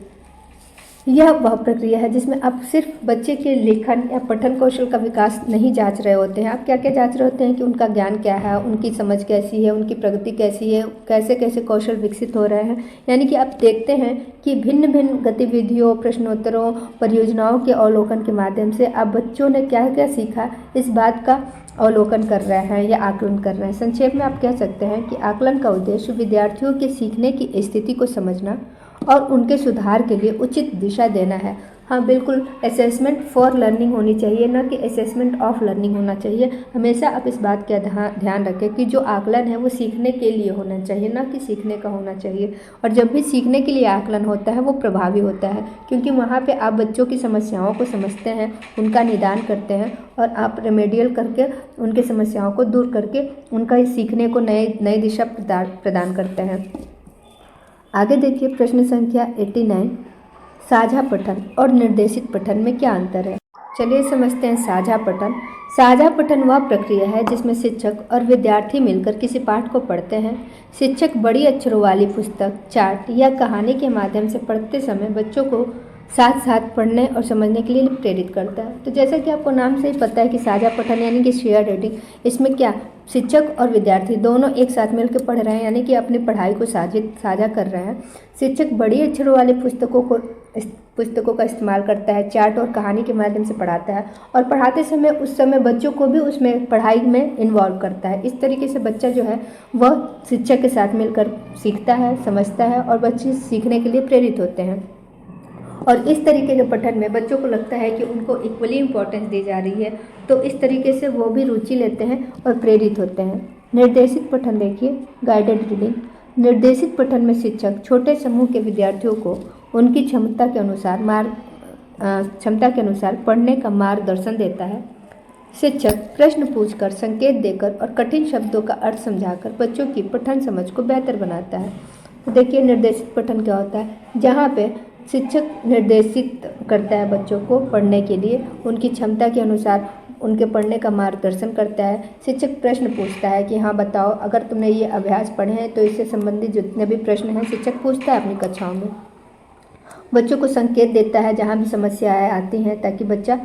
यह वह प्रक्रिया है जिसमें आप सिर्फ बच्चे के लेखन या पठन कौशल का विकास नहीं जांच रहे होते हैं। आप क्या क्या जांच रहे होते हैं कि उनका ज्ञान क्या है, उनकी समझ कैसी है, उनकी प्रगति कैसी है, कैसे कैसे कौशल विकसित हो रहे हैं। यानी कि आप देखते हैं कि भिन्न भिन्न गतिविधियों, प्रश्नोत्तरों, परियोजनाओं के अवलोकन के माध्यम से आप बच्चों ने क्या क्या सीखा, इस बात का अवलोकन कर रहे हैं या आकलन कर रहे हैं। संक्षेप में आप कह सकते हैं कि आकलन का उद्देश्य विद्यार्थियों के सीखने की स्थिति को समझना और उनके सुधार के लिए उचित दिशा देना है। हाँ बिल्कुल, असेसमेंट फॉर लर्निंग होनी चाहिए, न कि असेसमेंट ऑफ लर्निंग होना चाहिए। हमेशा आप इस बात का ध्यान रखें कि जो आकलन है वो सीखने के लिए होना चाहिए, न कि सीखने का होना चाहिए। और जब भी सीखने के लिए आकलन होता है वो प्रभावी होता है, क्योंकि वहाँ पे आप बच्चों की समस्याओं को समझते हैं, उनका निदान करते हैं और आप रेमेडियल करके उनकी समस्याओं को दूर करके उनका सीखने को नई दिशा प्रदान करते हैं। आगे देखिए प्रश्न संख्या 89, साझा पठन और निर्देशित पठन में क्या अंतर है। चलिए समझते हैं साझा पठन। साझा पठन वह प्रक्रिया है जिसमें शिक्षक और विद्यार्थी मिलकर किसी पाठ को पढ़ते हैं। शिक्षक बड़ी अक्षरों वाली पुस्तक, चार्ट या कहानी के माध्यम से पढ़ते समय बच्चों को साथ साथ पढ़ने और समझने के लिए प्रेरित करता है। तो जैसा कि आपको नाम से ही पता है कि साझा पठन यानी कि शेयर रीडिंग, इसमें क्या शिक्षक और विद्यार्थी दोनों एक साथ मिलकर पढ़ रहे हैं, यानी कि अपनी पढ़ाई को साझा कर रहे हैं। शिक्षक बड़ी अक्षरों वाले पुस्तकों का इस्तेमाल करता है, चार्ट और कहानी के माध्यम से पढ़ाता है और पढ़ाते समय उस समय बच्चों को भी उसमें पढ़ाई में इन्वॉल्व करता है। इस तरीके से बच्चा जो है वह शिक्षक के साथ मिलकर सीखता है, समझता है और बच्चे सीखने के लिए प्रेरित होते हैं। और इस तरीके के पठन में बच्चों को लगता है कि उनको इक्वली इम्पोर्टेंस दी जा रही है, तो इस तरीके से वो भी रुचि लेते हैं और प्रेरित होते हैं। निर्देशित पठन देखिए, गाइडेड रीडिंग। निर्देशित पठन में शिक्षक छोटे समूह के विद्यार्थियों को उनकी क्षमता के अनुसार पढ़ने का मार्गदर्शन देता है। शिक्षक प्रश्न पूछकर, संकेत देकर और कठिन शब्दों का अर्थ समझाकर बच्चों की पठन समझ को बेहतर बनाता है। तो देखिए निर्देशित पठन क्या होता है, जहाँ पे शिक्षक निर्देशित करता है बच्चों को पढ़ने के लिए, उनकी क्षमता के अनुसार उनके पढ़ने का मार्गदर्शन करता है। शिक्षक प्रश्न पूछता है कि हाँ बताओ, अगर तुमने ये अभ्यास पढ़े हैं तो इससे संबंधित जितने भी प्रश्न हैं शिक्षक पूछता है अपनी कक्षाओं में। बच्चों को संकेत देता है जहाँ भी समस्याएं आती हैं, ताकि बच्चा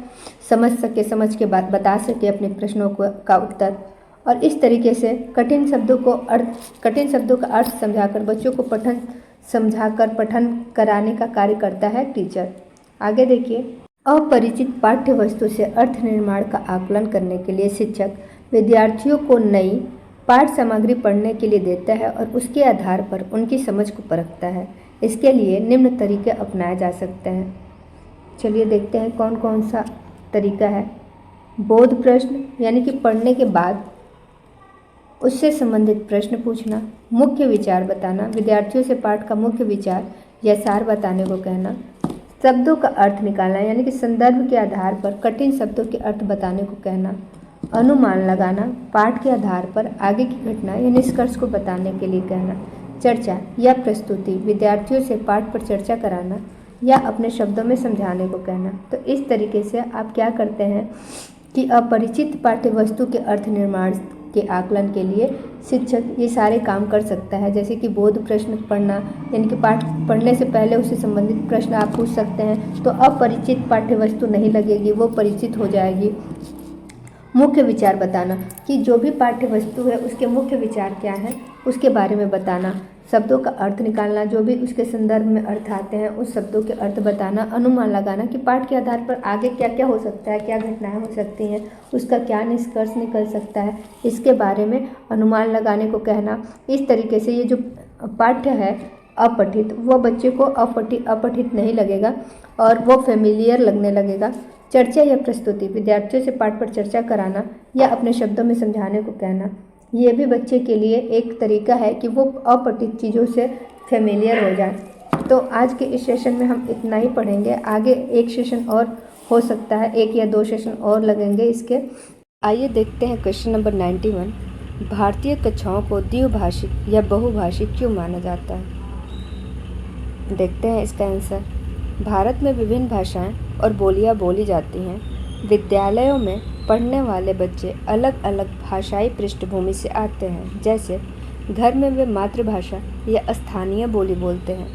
समझ सके, समझ के बाद बता सके अपने प्रश्नों का उत्तर। और इस तरीके से कठिन शब्दों का अर्थ समझाकर बच्चों को पठन कराने का कार्य करता है टीचर। आगे देखिए, अपरिचित पाठ्य वस्तु से अर्थ निर्माण का आकलन करने के लिए शिक्षक विद्यार्थियों को नई पाठ सामग्री पढ़ने के लिए देता है और उसके आधार पर उनकी समझ को परखता है। इसके लिए निम्न तरीके अपनाए जा सकते हैं। चलिए देखते हैं कौन कौन सा तरीका है। बोध प्रश्न, यानी कि पढ़ने के बाद उससे संबंधित प्रश्न पूछना। मुख्य विचार बताना, विद्यार्थियों से पाठ का मुख्य विचार या सार बताने को कहना। शब्दों का अर्थ निकालना, यानी कि संदर्भ के आधार पर कठिन शब्दों के अर्थ बताने को कहना। अनुमान लगाना, पाठ के आधार पर आगे की घटना या निष्कर्ष को बताने के लिए कहना। चर्चा या प्रस्तुति, विद्यार्थियों से पाठ पर चर्चा कराना या अपने शब्दों में समझाने को कहना। तो इस तरीके से आप क्या करते हैं कि अपरिचित पाठ्य वस्तु के अर्थ निर्माण के आकलन के लिए शिक्षक ये सारे काम कर सकता है। जैसे कि बोध प्रश्न पढ़ना, यानी कि पाठ पढ़ने से पहले उससे संबंधित प्रश्न आप पूछ सकते हैं, तो अपरिचित पाठ्य वस्तु नहीं लगेगी, वो परिचित हो जाएगी। मुख्य विचार बताना, कि जो भी पाठ्य वस्तु है उसके मुख्य विचार क्या हैं उसके बारे में बताना। शब्दों का अर्थ निकालना, जो भी उसके संदर्भ में अर्थ आते हैं उस शब्दों के अर्थ बताना। अनुमान लगाना, कि पाठ के आधार पर आगे क्या क्या हो सकता है, क्या घटनाएं हो सकती हैं, उसका क्या निष्कर्ष निकल सकता है, इसके बारे में अनुमान लगाने को कहना। इस तरीके से ये जो पाठ्य है अपठित, वो बच्चे को अपठित नहीं लगेगा और वो फेमिलियर लगने लगेगा। चर्चा या प्रस्तुति, विद्यार्थियों से पाठ पर चर्चा कराना या अपने शब्दों में समझाने को कहना। ये भी बच्चे के लिए एक तरीका है कि वो अपठित चीज़ों से फेमिलियर हो जाए। तो आज के इस सेशन में हम इतना ही पढ़ेंगे, आगे एक सेशन और हो सकता है, 1 या 2 सेशन और लगेंगे इसके। आइए देखते हैं क्वेश्चन नंबर 91। भारतीय कक्षाओं को द्विभाषिक या बहुभाषिक क्यों माना जाता है। देखते हैं इसका आंसर। भारत में विभिन्न भाषाएं और बोलियां बोली जाती हैं। विद्यालयों में पढ़ने वाले बच्चे अलग अलग भाषाई पृष्ठभूमि से आते हैं। जैसे घर में वे मातृभाषा या स्थानीय बोली बोलते हैं,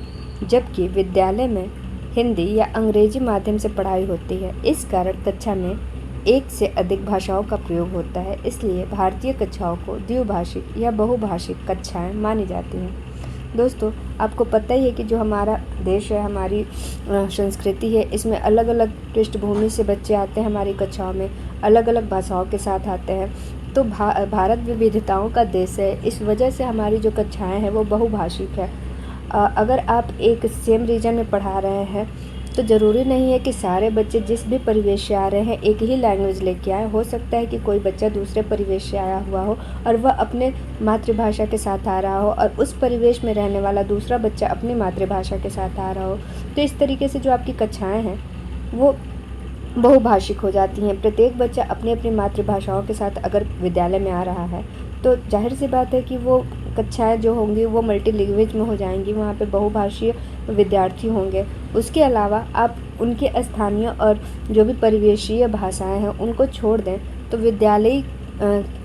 जबकि विद्यालय में हिंदी या अंग्रेजी माध्यम से पढ़ाई होती है। इस कारण कक्षा में एक से अधिक भाषाओं का प्रयोग होता है, इसलिए भारतीय कक्षाओं को द्विभाषिक या बहुभाषिक कक्षाएं मानी जाती हैं। दोस्तों, आपको पता ही है कि जो हमारा देश है, हमारी संस्कृति है, इसमें अलग अलग पृष्ठभूमि से बच्चे आते हैं हमारी कक्षाओं में, अलग अलग भाषाओं के साथ आते हैं। तो भारत विविधताओं का देश है, इस वजह से हमारी जो कक्षाएं हैं वो बहुभाषिक है। अगर आप एक सेम रीजन में पढ़ा रहे हैं तो ज़रूरी नहीं है कि सारे बच्चे जिस भी परिवेश से आ रहे हैं एक ही लैंग्वेज लेके आए। हो सकता है कि कोई बच्चा दूसरे परिवेश से आया हुआ हो और वह अपने मातृभाषा के साथ आ रहा हो और उस परिवेश में रहने वाला दूसरा बच्चा अपनी मातृभाषा के साथ आ रहा हो। तो इस तरीके से जो आपकी कक्षाएं हैं वो बहुभाषिक हो जाती हैं। प्रत्येक बच्चा अपनी अपनी मातृभाषाओं के साथ अगर विद्यालय में आ रहा है तो जाहिर सी बात है कि वो कक्षाएं जो होंगी वो मल्टी लैंग्वेज में हो जाएंगी, वहाँ पे बहुभाषीय विद्यार्थी होंगे। उसके अलावा आप उनके स्थानीय और जो भी परिवेशीय भाषाएं हैं उनको छोड़ दें तो विद्यालयी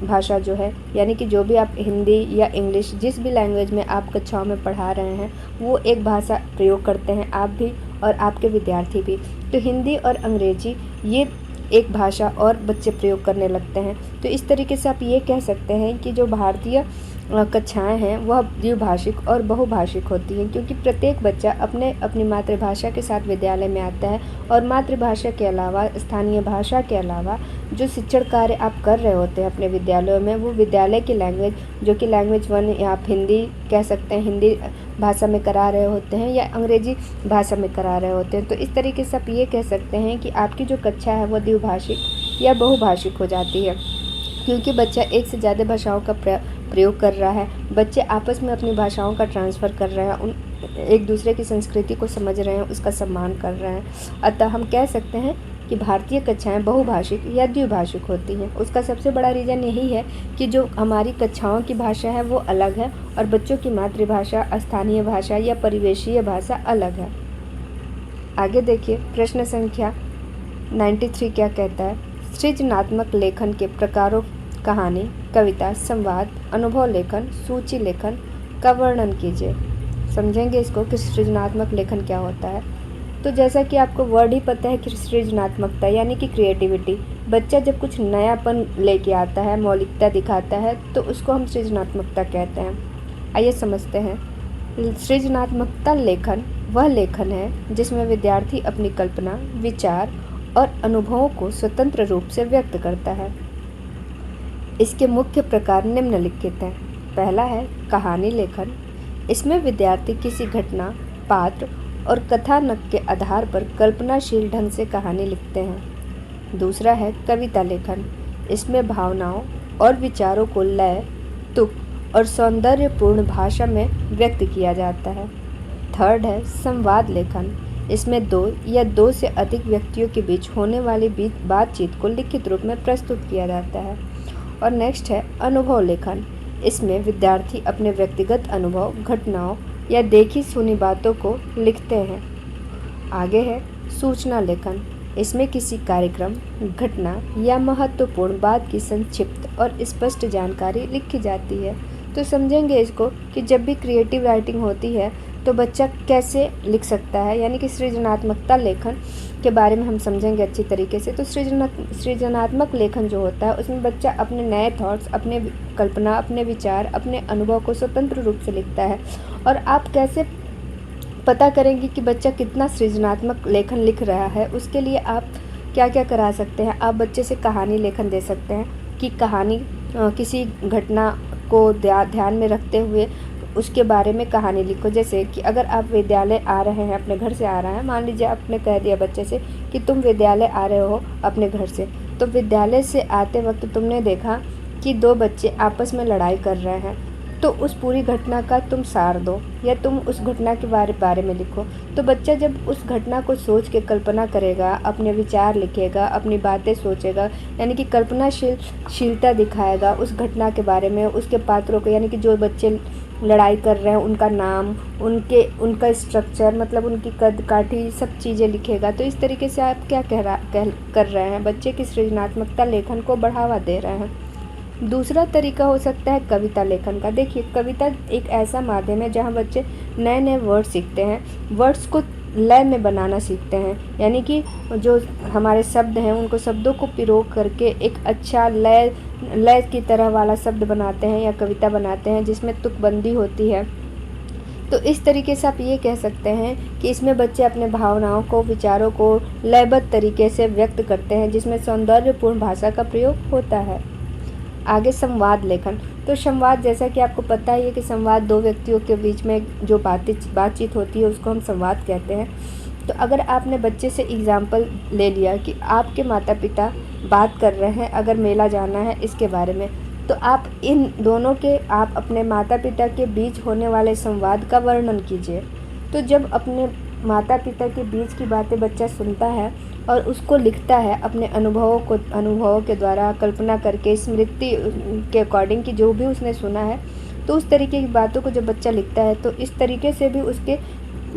भाषा जो है, यानी कि जो भी आप हिंदी या इंग्लिश जिस भी लैंग्वेज में आप कक्षाओं में पढ़ा रहे हैं वो एक भाषा प्रयोग करते हैं आप भी और आपके विद्यार्थी भी। तो हिंदी और अंग्रेजी ये एक भाषा और बच्चे प्रयोग करने लगते हैं। तो इस तरीके से आप ये कह सकते हैं कि जो भारतीय कक्षाएं हैं वह द्विभाषिक और बहुभाषिक होती हैं, क्योंकि प्रत्येक बच्चा अपने अपनी मातृभाषा के साथ विद्यालय में आता है और मातृभाषा के अलावा स्थानीय भाषा के अलावा जो शिक्षण कार्य आप कर रहे होते हैं अपने विद्यालयों में वो विद्यालय की लैंग्वेज, जो कि लैंग्वेज 1 या आप हिंदी कह सकते हैं, हिंदी भाषा में करा रहे होते हैं या अंग्रेजी भाषा में करा रहे होते हैं। तो इस तरीके से आप ये कह सकते हैं कि आपकी जो कक्षा है वो द्विभाषिक या बहुभाषिक हो जाती है, क्योंकि बच्चा एक से ज़्यादा भाषाओं का प्रयोग कर रहा है। बच्चे आपस में अपनी भाषाओं का ट्रांसफ़र कर रहे हैं, उन एक दूसरे की संस्कृति को समझ रहे हैं, उसका सम्मान कर रहे हैं। अतः हम कह सकते हैं कि भारतीय कक्षाएं बहुभाषिक या द्विभाषिक होती हैं। उसका सबसे बड़ा रीज़न यही है कि जो हमारी कक्षाओं की भाषा है वो अलग है और बच्चों की मातृभाषा, स्थानीय भाषा या परिवेशीय भाषा अलग है। आगे देखिए प्रश्न संख्या 93 क्या कहता है। सृजनात्मक लेखन के प्रकारों कहानी, कविता, संवाद, अनुभव लेखन, सूची लेखन का वर्णन कीजिए। समझेंगे इसको कि सृजनात्मक लेखन क्या होता है। तो जैसा कि आपको वर्ड ही पता है कि सृजनात्मकता यानी कि क्रिएटिविटी, बच्चा जब कुछ नयापन लेके आता है, मौलिकता दिखाता है तो उसको हम सृजनात्मकता कहते हैं। आइए समझते हैं। सृजनात्मकता लेखन वह लेखन है जिसमें विद्यार्थी अपनी कल्पना, विचार और अनुभवों को स्वतंत्र रूप से व्यक्त करता है। इसके मुख्य प्रकार निम्नलिखित हैं। पहला है कहानी लेखन। इसमें विद्यार्थी किसी घटना, पात्र और कथानक के आधार पर कल्पनाशील ढंग से कहानी लिखते हैं। दूसरा है कविता लेखन। इसमें भावनाओं और विचारों को लय, तुक और सौंदर्यपूर्ण भाषा में व्यक्त किया जाता है। थर्ड है संवाद लेखन। इसमें दो या दो से अधिक व्यक्तियों के बीच होने वाली बातचीत को लिखित रूप में प्रस्तुत किया जाता है। और नेक्स्ट है अनुभव लेखन। इसमें विद्यार्थी अपने व्यक्तिगत अनुभव, घटनाओं या देखी सुनी बातों को लिखते हैं। आगे है सूचना लेखन। इसमें किसी कार्यक्रम, घटना या महत्वपूर्ण बात की संक्षिप्त और स्पष्ट जानकारी लिखी जाती है। तो समझेंगे इसको कि जब भी क्रिएटिव राइटिंग होती है तो बच्चा कैसे लिख सकता है, यानी कि सृजनात्मकता लेखन के बारे में हम समझेंगे अच्छी तरीके से। तो सृजनात्मक लेखन जो होता है उसमें बच्चा अपने नए थॉट्स, अपने कल्पना, अपने विचार, अपने अनुभव को स्वतंत्र रूप से लिखता है। और आप कैसे पता करेंगे कि बच्चा कितना सृजनात्मक लेखन लिख रहा है, उसके लिए आप क्या क्या करा सकते हैं। आप बच्चे से कहानी लेखन दे सकते हैं कि कहानी किसी घटना को ध्यान में रखते हुए उसके बारे में कहानी लिखो। जैसे कि अगर आप विद्यालय आ रहे हैं, अपने घर से आ रहे हैं, मान लीजिए आपने कह दिया बच्चे से कि तुम विद्यालय आ रहे हो अपने घर से, तो विद्यालय से आते वक्त तुमने देखा कि दो बच्चे आपस में लड़ाई कर रहे हैं, तो उस पूरी घटना का तुम सार दो या तुम उस घटना के बारे में लिखो। तो बच्चा जब उस घटना को सोच के कल्पना करेगा, अपने विचार लिखेगा, अपनी बातें सोचेगा, यानी कि कल्पनाशीलता दिखाएगा उस घटना के बारे में, उसके पात्रों को, यानी कि जो बच्चे लड़ाई कर रहे हैं उनका नाम, उनका स्ट्रक्चर, मतलब उनकी कद काठी, सब चीज़ें लिखेगा। तो इस तरीके से आप क्या कर रहे हैं, बच्चे की सृजनात्मकता लेखन को बढ़ावा दे रहे हैं। दूसरा तरीका हो सकता है कविता लेखन का। देखिए कविता एक ऐसा माध्यम है जहाँ बच्चे नए नए वर्ड सीखते हैं, वर्ड्स को लय में बनाना सीखते हैं, यानी कि जो हमारे शब्द हैं उनको शब्दों को पिरो करके एक अच्छा लय की तरह वाला शब्द बनाते हैं या कविता बनाते हैं जिसमें तुकबंदी होती है। तो इस तरीके से आप ये कह सकते हैं कि इसमें बच्चे अपने भावनाओं को, विचारों को लयबद्ध तरीके से व्यक्त करते हैं जिसमें सौंदर्यपूर्ण भाषा का प्रयोग होता है। आगे संवाद लेखन। तो संवाद, जैसा कि आपको पता ही है कि संवाद दो व्यक्तियों के बीच में जो बातचीत होती है उसको हम संवाद कहते हैं। तो अगर आपने बच्चे से एग्जाम्पल ले लिया कि आपके माता पिता बात कर रहे हैं अगर मेला जाना है इसके बारे में, तो आप इन दोनों के, आप अपने माता पिता के बीच होने वाले संवाद का वर्णन कीजिए। तो जब अपने माता पिता के बीच की बातें बच्चा सुनता है और उसको लिखता है अपने अनुभवों के द्वारा कल्पना करके, स्मृति के अकॉर्डिंग कि जो भी उसने सुना है, तो उस तरीके की बातों को जब बच्चा लिखता है तो इस तरीके से भी उसके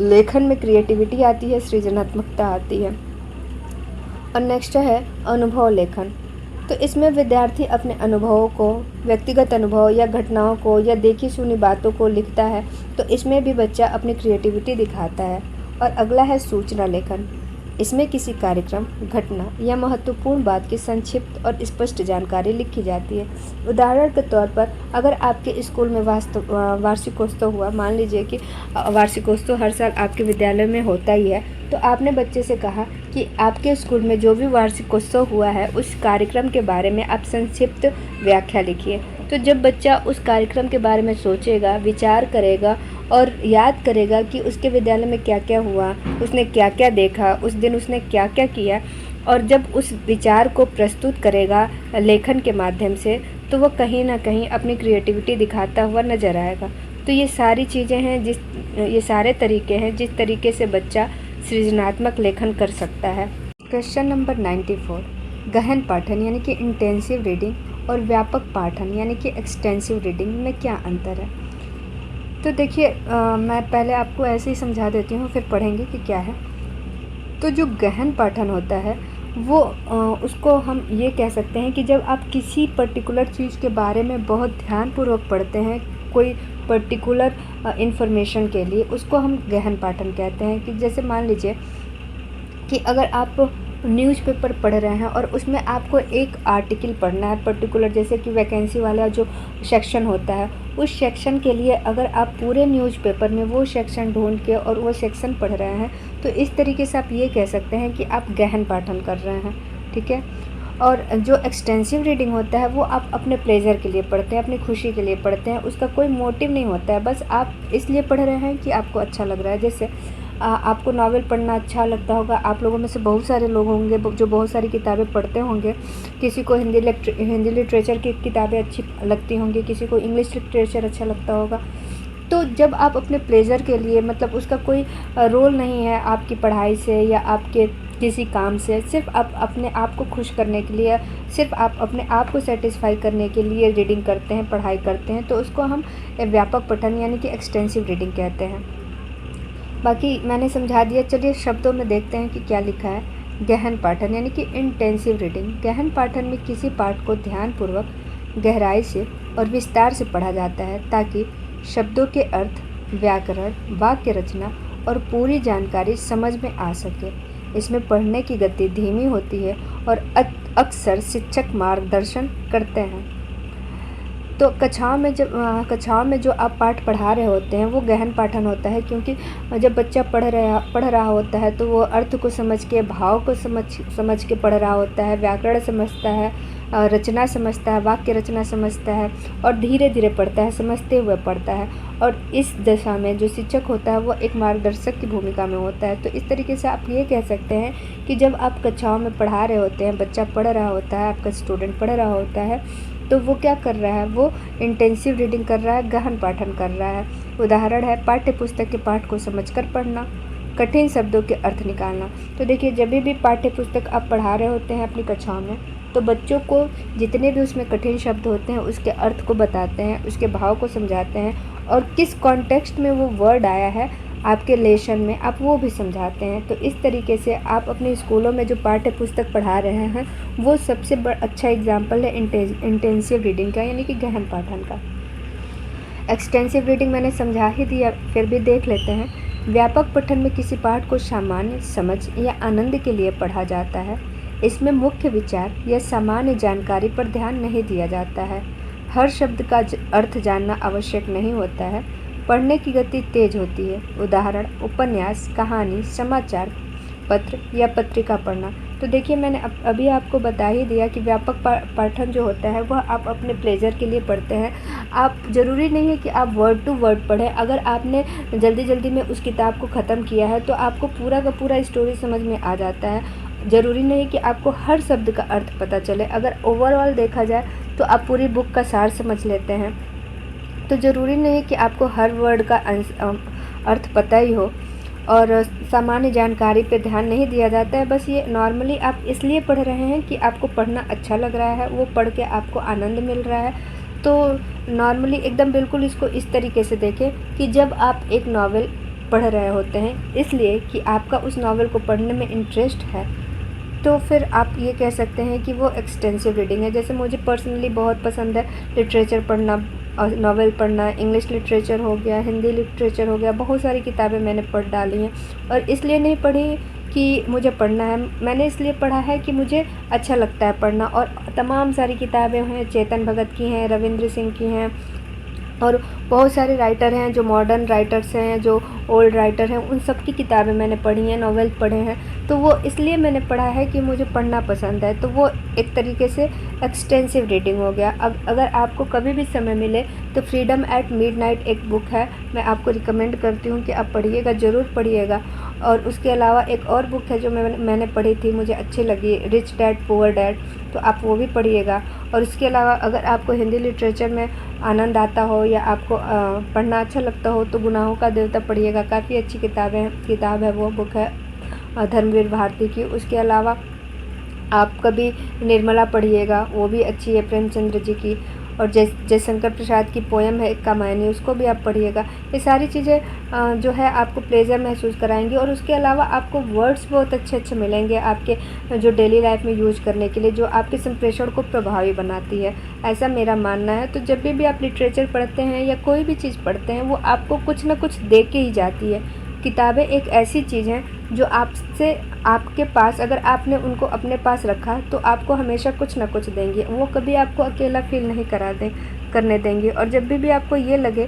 लेखन में क्रिएटिविटी आती है, सृजनात्मकता आती है। और नेक्स्ट है अनुभव लेखन। तो इसमें विद्यार्थी अपने अनुभवों को, व्यक्तिगत अनुभव या घटनाओं को या देखी सुनी बातों को लिखता है, तो इसमें भी बच्चा अपनी क्रिएटिविटी दिखाता है। और अगला है सूचना लेखन। इसमें किसी कार्यक्रम, घटना या महत्वपूर्ण बात की संक्षिप्त और स्पष्ट जानकारी लिखी जाती है। उदाहरण के तौर पर अगर आपके स्कूल में वार्षिकोत्सव हुआ, मान लीजिए कि वार्षिकोत्सव हर साल आपके विद्यालय में होता ही है, तो आपने बच्चे से कहा कि आपके स्कूल में जो भी वार्षिकोत्सव हुआ है उस कार्यक्रम के बारे में आप संक्षिप्त व्याख्या लिखिए। तो जब बच्चा उस कार्यक्रम के बारे में सोचेगा, विचार करेगा और याद करेगा कि उसके विद्यालय में क्या क्या हुआ, उसने क्या क्या देखा, उस दिन उसने क्या क्या किया, और जब उस विचार को प्रस्तुत करेगा लेखन के माध्यम से, तो वो कहीं ना कहीं अपनी क्रिएटिविटी दिखाता हुआ नज़र आएगा। तो ये सारी चीज़ें हैं, ये सारे तरीके हैं जिस तरीके से बच्चा सृजनात्मक लेखन कर सकता है। क्वेश्चन नंबर 94, गहन पाठन यानी कि इंटेंसिव रीडिंग और व्यापक पाठन यानी कि एक्सटेंसिव रीडिंग में क्या अंतर है। तो देखिए, मैं पहले आपको ऐसे ही समझा देती हूँ, फिर पढ़ेंगे कि क्या है। तो जो गहन पाठन होता है वो उसको हम ये कह सकते हैं कि जब आप किसी पर्टिकुलर चीज़ के बारे में बहुत ध्यानपूर्वक पढ़ते हैं, कोई पर्टिकुलर इन्फॉर्मेशन के लिए, उसको हम गहन पाठन कहते हैं। कि जैसे मान लीजिए कि अगर आप न्यूज़पेपर पढ़ रहे हैं और उसमें आपको एक आर्टिकल पढ़ना है पर्टिकुलर, जैसे कि वैकेंसी वाला जो सेक्शन होता है, उस सेक्शन के लिए अगर आप पूरे न्यूज़पेपर में वो सेक्शन ढूंढ के और वो सेक्शन पढ़ रहे हैं, तो इस तरीके से आप ये कह सकते हैं कि आप गहन पाठन कर रहे हैं। ठीक है। और जो एक्सटेंसिव रीडिंग होता है वो आप अपने प्लेजर के लिए पढ़ते हैं, अपनी खुशी के लिए पढ़ते हैं, उसका कोई मोटिव नहीं होता है, बस आप इसलिए पढ़ रहे हैं कि आपको अच्छा लग रहा है। जैसे आपको नावल पढ़ना अच्छा लगता होगा, आप लोगों में से बहुत सारे लोग होंगे जो बहुत सारी किताबें पढ़ते होंगे। किसी को हिंदी लिटरेचर की किताबें अच्छी लगती होंगी, किसी को इंग्लिश लिटरेचर अच्छा लगता होगा। तो जब आप अपने प्लेजर के लिए, मतलब उसका कोई रोल नहीं है आपकी पढ़ाई से या आपके किसी काम से, सिर्फ आप अपने आप को खुश करने के लिए, सिर्फ आप अपने आप को सेटिस्फाई करने के लिए रीडिंग करते हैं, पढ़ाई करते हैं, तो उसको हम व्यापक पठन यानी कि एक्सटेंसिव रीडिंग कहते हैं। बाकी मैंने समझा दिया, चलिए शब्दों में देखते हैं कि क्या लिखा है। गहन पाठन यानी कि इंटेंसिव रीडिंग। गहन पाठन में किसी पाठ को ध्यानपूर्वक, गहराई से और विस्तार से पढ़ा जाता है ताकि शब्दों के अर्थ, व्याकरण, वाक्य रचना और पूरी जानकारी समझ में आ सके। इसमें पढ़ने की गति धीमी होती है और अक्सर शिक्षक मार्गदर्शन करते हैं। तो कक्षाओं में जो आप पाठ पढ़ा रहे होते हैं वो गहन पाठन होता है, क्योंकि जब बच्चा पढ़ रहा होता है तो वो अर्थ को समझ के, भाव को समझ के पढ़ रहा होता है, व्याकरण समझता है, रचना समझता है, वाक्य रचना समझता है और धीरे धीरे पढ़ता है, समझते हुए पढ़ता है। और इस दशा में जो शिक्षक होता है वो एक मार्गदर्शक की भूमिका में होता है। तो इस तरीके से आप ये कह सकते हैं कि जब आप कक्षाओं में पढ़ा रहे होते हैं, बच्चा पढ़ रहा होता है, आपका स्टूडेंट पढ़ रहा होता है, तो वो क्या कर रहा है, वो इंटेंसिव रीडिंग कर रहा है, गहन पाठन कर रहा है। उदाहरण है पाठ्य पुस्तक के पाठ को समझकर पढ़ना, कठिन शब्दों के अर्थ निकालना। तो देखिए, जब भी पाठ्य पुस्तक आप पढ़ा रहे होते हैं अपनी कक्षाओं में, तो बच्चों को जितने भी उसमें कठिन शब्द होते हैं उसके अर्थ को बताते हैं, उसके भाव को समझाते हैं और किस कॉन्टेक्स्ट में वो वर्ड आया है आपके लेसन में, आप वो भी समझाते हैं। तो इस तरीके से आप अपने स्कूलों में जो पाठ्य पुस्तक पढ़ा रहे हैं वो सबसे अच्छा एग्जाम्पल है इंटेंसिव रीडिंग का, यानी कि गहन पाठन का। एक्सटेंसिव रीडिंग मैंने समझा ही दिया, फिर भी देख लेते हैं। व्यापक पठन में किसी पाठ को सामान्य समझ या आनंद के लिए पढ़ा जाता है। इसमें मुख्य विचार या सामान्य जानकारी पर ध्यान नहीं दिया जाता है। हर शब्द का अर्थ जानना आवश्यक नहीं होता है। पढ़ने की गति तेज होती है। उदाहरण, उपन्यास, कहानी, समाचार पत्र या पत्रिका पढ़ना। तो देखिए, मैंने अभी आपको बता ही दिया कि व्यापक पठन जो होता है वह आप अपने प्लेजर के लिए पढ़ते हैं। आप ज़रूरी नहीं है कि आप वर्ड टू वर्ड पढ़ें। अगर आपने जल्दी जल्दी में उस किताब को ख़त्म किया है तो आपको पूरा का पूरा स्टोरी समझ में आ जाता है। ज़रूरी नहीं कि आपको हर शब्द का अर्थ पता चले। अगर ओवरऑल देखा जाए तो आप पूरी बुक का सार समझ लेते हैं। तो ज़रूरी नहीं है कि आपको हर वर्ड का अर्थ पता ही हो। और सामान्य जानकारी पे ध्यान नहीं दिया जाता है। बस ये नॉर्मली आप इसलिए पढ़ रहे हैं कि आपको पढ़ना अच्छा लग रहा है, वो पढ़ के आपको आनंद मिल रहा है। तो नॉर्मली एकदम बिल्कुल इसको इस तरीके से देखें कि जब आप एक नावल पढ़ रहे होते हैं इसलिए कि आपका उस नावल को पढ़ने में इंटरेस्ट है, तो फिर आप ये कह सकते हैं कि वो एक्सटेंसिव रीडिंग है। जैसे मुझे पर्सनली बहुत पसंद है लिटरेचर पढ़ना और नावल पढ़ना। इंग्लिश लिटरेचर हो गया, हिंदी लिटरेचर हो गया, बहुत सारी किताबें मैंने पढ़ डाली हैं। और इसलिए नहीं पढ़ी कि मुझे पढ़ना है, मैंने इसलिए पढ़ा है कि मुझे अच्छा लगता है पढ़ना। और तमाम सारी किताबें हैं, चेतन भगत की हैं, रविंद्र सिंह की हैं, और बहुत सारे राइटर हैं जो मॉडर्न राइटर्स हैं, जो ओल्ड राइटर हैं, उन सब की किताबें मैंने पढ़ी हैं, नॉवेल पढ़े हैं। तो वो इसलिए मैंने पढ़ा है कि मुझे पढ़ना पसंद है। तो वो एक तरीके से एक्सटेंसिव रीडिंग हो गया। अब अगर आपको कभी भी समय मिले तो फ्रीडम एट मिडनाइट एक बुक है, मैं आपको रिकमेंड करती हूँ कि आप पढ़िएगा, ज़रूर पढ़िएगा। और उसके अलावा एक और बुक है जो मैंने पढ़ी थी, मुझे अच्छी लगी, रिच डैड पुअर डैड, तो आप वो भी पढ़िएगा। और इसके अलावा अगर आपको हिंदी लिटरेचर में आनंद आता हो या आपको पढ़ना अच्छा लगता हो तो गुनाहों का देवता पढ़िएगा, काफ़ी अच्छी किताब है, वो बुक है धर्मवीर भारती की। उसके अलावा आप कभी निर्मला पढ़िएगा, वो भी अच्छी है, प्रेमचंद्र जी की। और जयशंकर प्रसाद की पोयम है कामायनी, उसको भी आप पढ़िएगा। ये सारी चीज़ें जो है आपको प्लेजर महसूस कराएंगी। और उसके अलावा आपको वर्ड्स बहुत अच्छे अच्छे मिलेंगे आपके जो डेली लाइफ में यूज करने के लिए, जो आपके संप्रेषण को प्रभावी बनाती है, ऐसा मेरा मानना है। तो जब भी आप लिटरेचर पढ़ते हैं या कोई भी चीज़ पढ़ते हैं, वो आपको कुछ ना कुछ दे के ही जाती है। किताबें एक ऐसी चीज़ हैं जो आपके पास, अगर आपने उनको अपने पास रखा तो आपको हमेशा कुछ ना कुछ देंगी। वो कभी आपको अकेला फील नहीं करने देंगी। और जब भी आपको ये लगे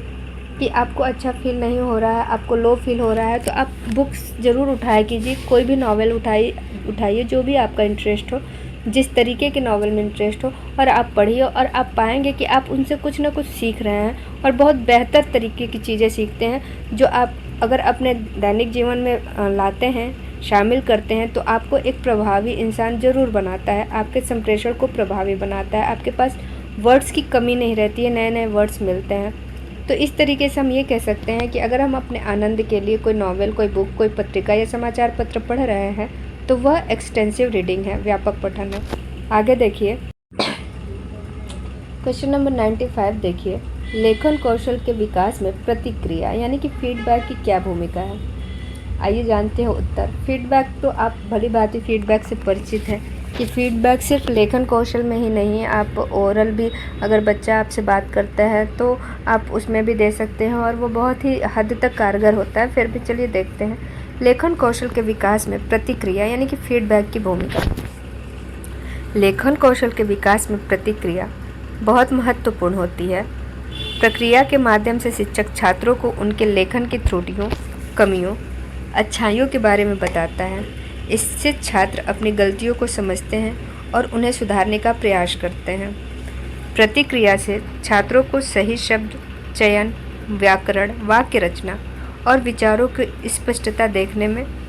कि आपको अच्छा फील नहीं हो रहा है, आपको लो फील हो रहा है, तो आप बुक्स ज़रूर उठाया कीजिए। कोई भी नावल उठाइए जो भी आपका इंटरेस्ट हो, जिस तरीके के नावल में इंटरेस्ट हो, और आप पढ़िए। और आप पाएंगे कि आप उनसे कुछ ना कुछ सीख रहे हैं और बहुत बेहतर तरीके की चीज़ें सीखते हैं, जो आप अगर अपने दैनिक जीवन में लाते हैं, शामिल करते हैं, तो आपको एक प्रभावी इंसान ज़रूर बनाता है, आपके संप्रेषण को प्रभावी बनाता है। आपके पास वर्ड्स की कमी नहीं रहती है, नए नए वर्ड्स मिलते हैं। तो इस तरीके से हम ये कह सकते हैं कि अगर हम अपने आनंद के लिए कोई नावल, कोई बुक, कोई पत्रिका या समाचार पत्र पढ़ रहे हैं तो वह एक्सटेंसिव रीडिंग है, व्यापक पठन है। आगे देखिए, क्वेश्चन नंबर 95 देखिए, लेखन कौशल के विकास में प्रतिक्रिया यानी कि फीडबैक की क्या भूमिका है। आइए जानते हैं उत्तर। फीडबैक, तो आप भली भांति फीडबैक से परिचित हैं कि फीडबैक सिर्फ लेखन कौशल में ही नहीं है, आप ओरल भी, अगर बच्चा आपसे बात करता है तो आप उसमें भी दे सकते हैं और वो बहुत ही हद तक कारगर होता है। फिर भी चलिए देखते हैं लेखन कौशल के विकास में प्रतिक्रिया यानी कि फीडबैक की भूमिका। लेखन कौशल के विकास में प्रतिक्रिया बहुत महत्वपूर्ण होती है। प्रक्रिया के माध्यम से शिक्षक छात्रों को उनके लेखन की त्रुटियों, कमियों, अच्छाइयों के बारे में बताता है। इससे छात्र अपनी गलतियों को समझते हैं और उन्हें सुधारने का प्रयास करते हैं। प्रतिक्रिया से छात्रों को सही शब्द चयन, व्याकरण, वाक्य रचना और विचारों की स्पष्टता